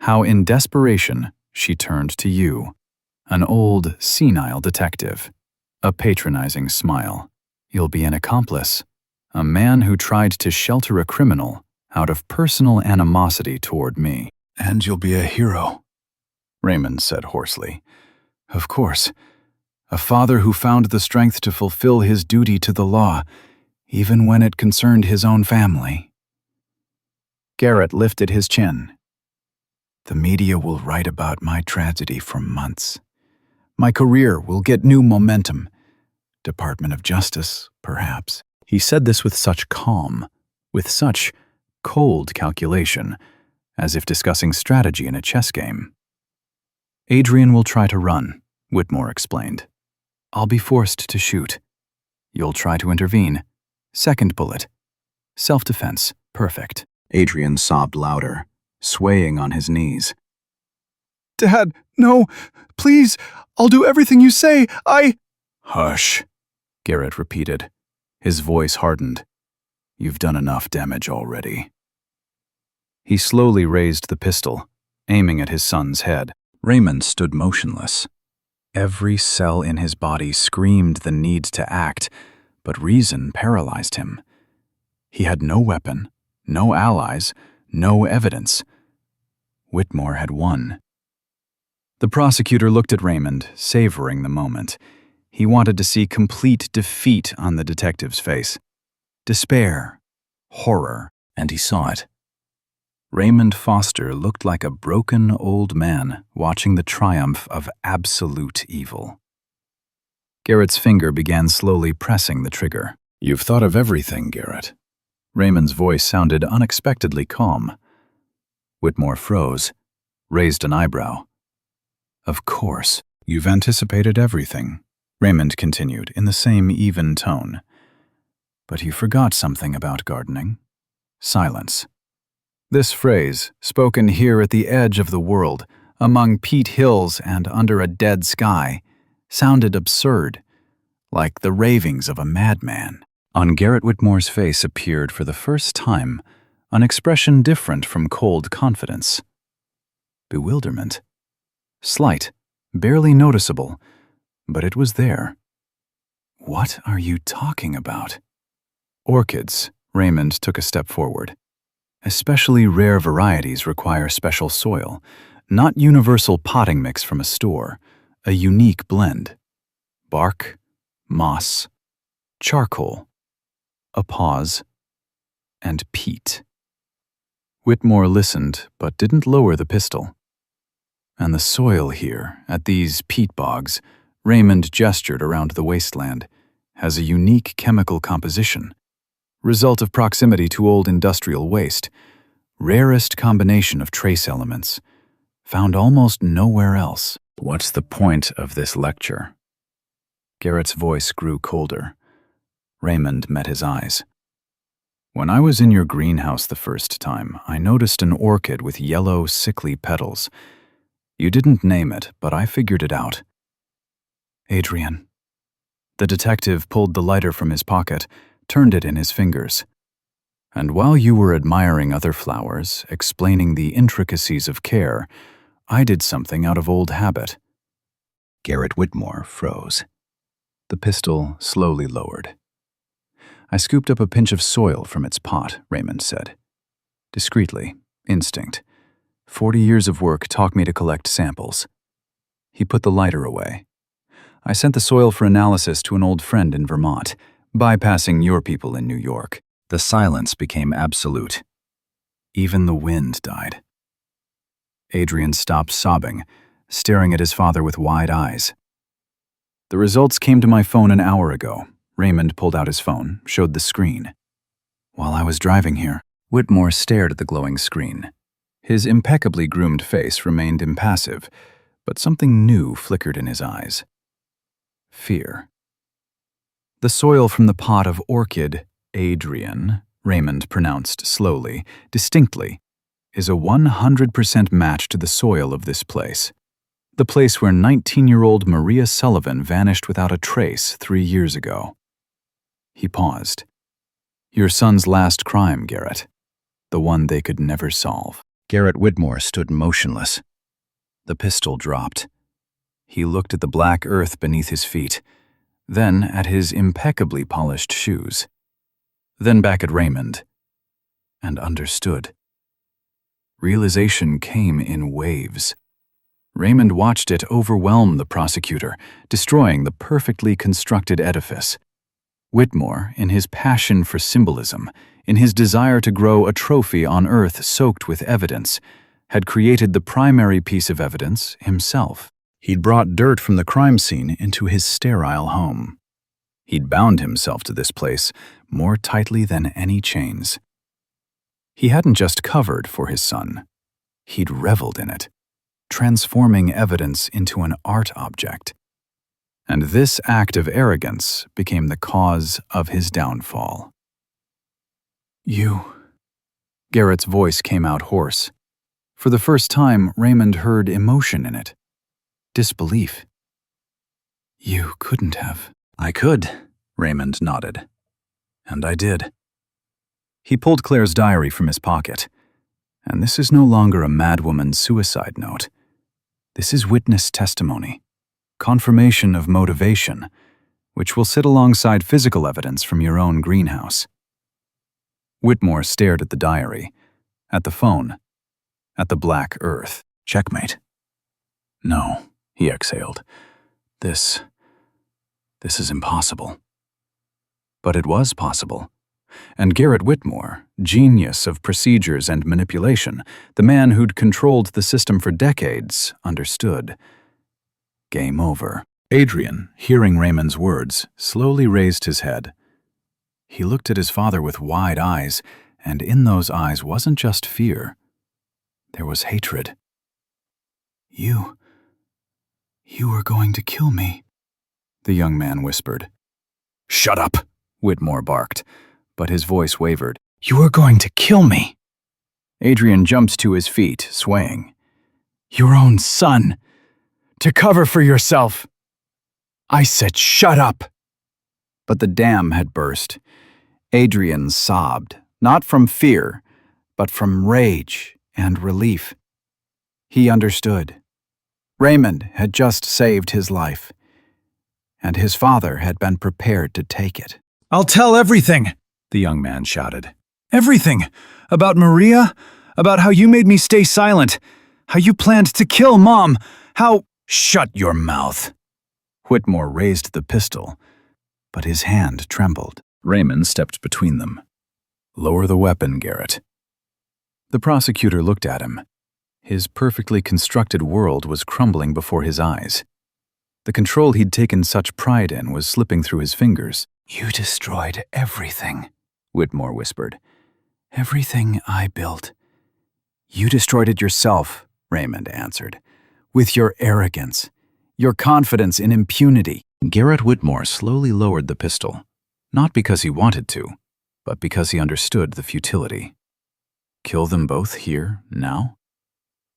how in desperation she turned to you, an old, senile detective. A patronizing smile. You'll be an accomplice. A man who tried to shelter a criminal out of personal animosity toward me. And you'll be a hero," Raymond said hoarsely. "Of course. A father who found the strength to fulfill his duty to the law, even when it concerned his own family." Garrett lifted his chin. "The media will write about my tragedy for months. My career will get new momentum. Department of Justice, perhaps." He said this with such calm, with such cold calculation, as if discussing strategy in a chess game. "Adrian will try to run," Whitmore explained. "I'll be forced to shoot. You'll try to intervene. Second bullet. Self-defense. Perfect." Adrian sobbed louder, swaying on his knees. "Dad, no, please, I'll do everything you say. Hush," Garrett repeated. His voice hardened. "You've done enough damage already." He slowly raised the pistol, aiming at his son's head. Raymond stood motionless. Every cell in his body screamed the need to act, but reason paralyzed him. He had no weapon, no allies, no evidence. Whitmore had won. The prosecutor looked at Raymond, savoring the moment. He wanted to see complete defeat on the detective's face. Despair, horror, and he saw it. Raymond Foster looked like a broken old man watching the triumph of absolute evil. Garrett's finger began slowly pressing the trigger. "You've thought of everything, Garrett." Raymond's voice sounded unexpectedly calm. Whitmore froze, raised an eyebrow. "Of course, you've anticipated everything," Raymond continued in the same even tone. "But you forgot something about gardening. Silence." This phrase, spoken here at the edge of the world, among peat hills and under a dead sky, sounded absurd, like the ravings of a madman. On Garrett Whitmore's face appeared for the first time an expression different from cold confidence. Bewilderment. Slight, barely noticeable, but it was there. "What are you talking about?" "Orchids," Raymond took a step forward. "Especially rare varieties require special soil, not universal potting mix from a store, a unique blend. Bark, moss, charcoal, a pause, and peat." Whitmore listened but didn't lower the pistol. "And the soil here, at these peat bogs," Raymond gestured around the wasteland, "has a unique chemical composition. Result of proximity to old industrial waste. Rarest combination of trace elements. Found almost nowhere else." "What's the point of this lecture?" Garrett's voice grew colder. Raymond met his eyes. "When I was in your greenhouse the first time, I noticed an orchid with yellow, sickly petals. You didn't name it, but I figured it out." "Adrian." The detective pulled the lighter from his pocket, turned it in his fingers. "And while you were admiring other flowers, explaining the intricacies of care, I did something out of old habit." Garrett Whitmore froze. The pistol slowly lowered. "I scooped up a pinch of soil from its pot," Raymond said. "Discreetly, instinct. 40 years of work taught me to collect samples." He put the lighter away. "I sent the soil for analysis to an old friend in Vermont, bypassing your people in New York." The silence became absolute. Even the wind died. Adrian stopped sobbing, staring at his father with wide eyes. "The results came to my phone an hour ago." Raymond pulled out his phone, showed the screen. "While I was driving here." Whitmore stared at the glowing screen. His impeccably groomed face remained impassive, but something new flickered in his eyes. Fear. "The soil from the pot of orchid, Adrian," Raymond pronounced slowly, distinctly, "is a 100% match to the soil of this place. The place where 19-year-old Maria Sullivan vanished without a trace 3 years ago." He paused. "Your son's last crime, Garrett. The one they could never solve." Garrett Whitmore stood motionless. The pistol dropped. He looked at the black earth beneath his feet, then at his impeccably polished shoes, then back at Raymond, and understood. Realization came in waves. Raymond watched it overwhelm the prosecutor, destroying the perfectly constructed edifice. Whitmore, in his passion for symbolism, in his desire to grow a trophy on earth soaked with evidence, had created the primary piece of evidence himself. He'd brought dirt from the crime scene into his sterile home. He'd bound himself to this place more tightly than any chains. He hadn't just covered for his son. He'd reveled in it, transforming evidence into an art object. And this act of arrogance became the cause of his downfall. "You..." Garrett's voice came out hoarse. For the first time, Raymond heard emotion in it. Disbelief. "You couldn't have." "I could," Raymond nodded. "And I did." He pulled Claire's diary from his pocket. "And this is no longer a madwoman's suicide note. This is witness testimony, confirmation of motivation, which will sit alongside physical evidence from your own greenhouse." Whitmore stared at the diary, at the phone, at the black earth. "Checkmate." "No," he exhaled. This is impossible. But it was possible. And Garrett Whitmore, genius of procedures and manipulation, the man who'd controlled the system for decades, understood. Game over. Adrian, hearing Raymond's words, slowly raised his head. He looked at his father with wide eyes, and in those eyes wasn't just fear. There was hatred. You were going to kill me, the young man whispered. Shut up, Whitmore barked, but his voice wavered. You are going to kill me. Adrian jumped to his feet, swaying. Your own son. To cover for yourself. I said shut up. But the dam had burst. Adrian sobbed, not from fear, but from rage and relief. He understood. Raymond had just saved his life, and his father had been prepared to take it. I'll tell everything, the young man shouted. Everything. About Maria, about how you made me stay silent, how you planned to kill Mom, how— Shut your mouth. Whitmore raised the pistol, but his hand trembled. Raymond stepped between them. Lower the weapon, Garrett. The prosecutor looked at him. His perfectly constructed world was crumbling before his eyes. The control he'd taken such pride in was slipping through his fingers. You destroyed everything, Whitmore whispered. Everything I built. You destroyed it yourself, Raymond answered. With your arrogance, your confidence in impunity. Garrett Whitmore slowly lowered the pistol, not because he wanted to, but because he understood the futility. Kill them both here, now?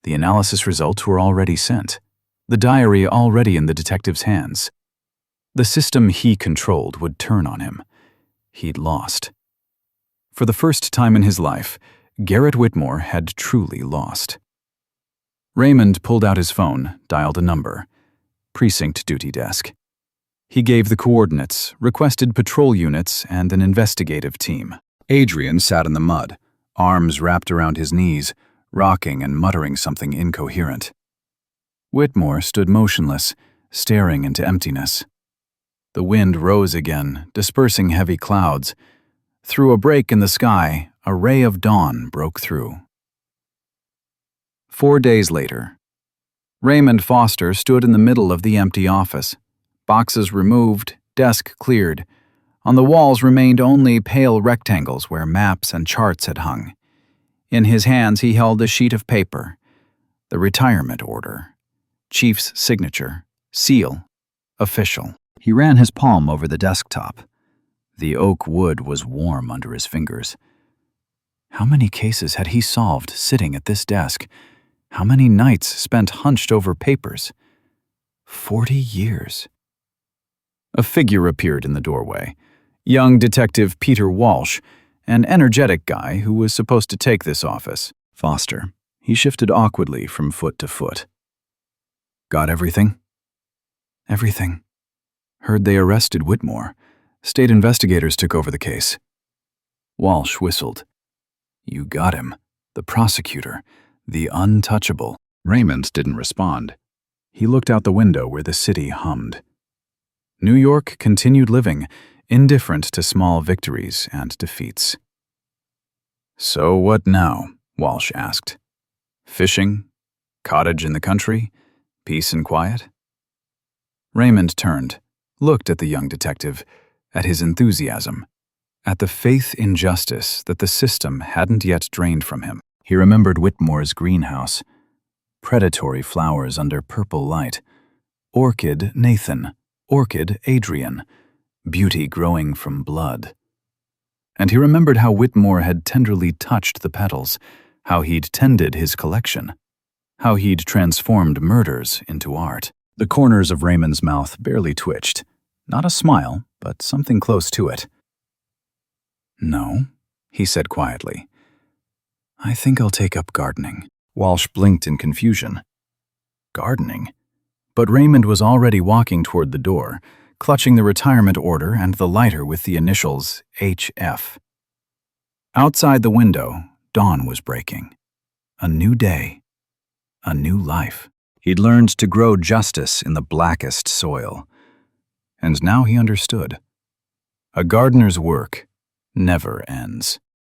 The analysis results were already sent, the diary already in the detective's hands. The system he controlled would turn on him. He'd lost. For the first time in his life, Garrett Whitmore had truly lost. Raymond pulled out his phone, dialed a number. Precinct duty desk. He gave the coordinates, requested patrol units, and an investigative team. Adrian sat in the mud, arms wrapped around his knees, rocking and muttering something incoherent. Whitmore stood motionless, staring into emptiness. The wind rose again, dispersing heavy clouds. Through a break in the sky, a ray of dawn broke through. 4 days later, Raymond Foster stood in the middle of the empty office. Boxes removed, desk cleared. On the walls remained only pale rectangles where maps and charts had hung. In his hands he held a sheet of paper. The retirement order. Chief's signature. Seal. Official. He ran his palm over the desktop. The oak wood was warm under his fingers. How many cases had he solved sitting at this desk? How many nights spent hunched over papers? 40 years. A figure appeared in the doorway. Young Detective Peter Walsh, an energetic guy who was supposed to take this office. Foster. He shifted awkwardly from foot to foot. Got everything? Everything. Heard they arrested Whitmore. State investigators took over the case. Walsh whistled. You got him. The prosecutor. The untouchable. Raymond didn't respond. He looked out the window where the city hummed. New York continued living, indifferent to small victories and defeats. So what now? Walsh asked. Fishing? Cottage in the country? Peace and quiet? Raymond turned, looked at the young detective, at his enthusiasm, at the faith in justice that the system hadn't yet drained from him. He remembered Whitmore's greenhouse. Predatory flowers under purple light. Orchid Nathan. Orchid Adrian. Beauty growing from blood. And he remembered how Whitmore had tenderly touched the petals, how he'd tended his collection, how he'd transformed murders into art. The corners of Raymond's mouth barely twitched. Not a smile, but something close to it. No, he said quietly. I think I'll take up gardening. Walsh blinked in confusion. Gardening? But Raymond was already walking toward the door, clutching the retirement order and the lighter with the initials HF. Outside the window, dawn was breaking. A new day. A new life. He'd learned to grow justice in the blackest soil. and now he understood. A gardener's work never ends.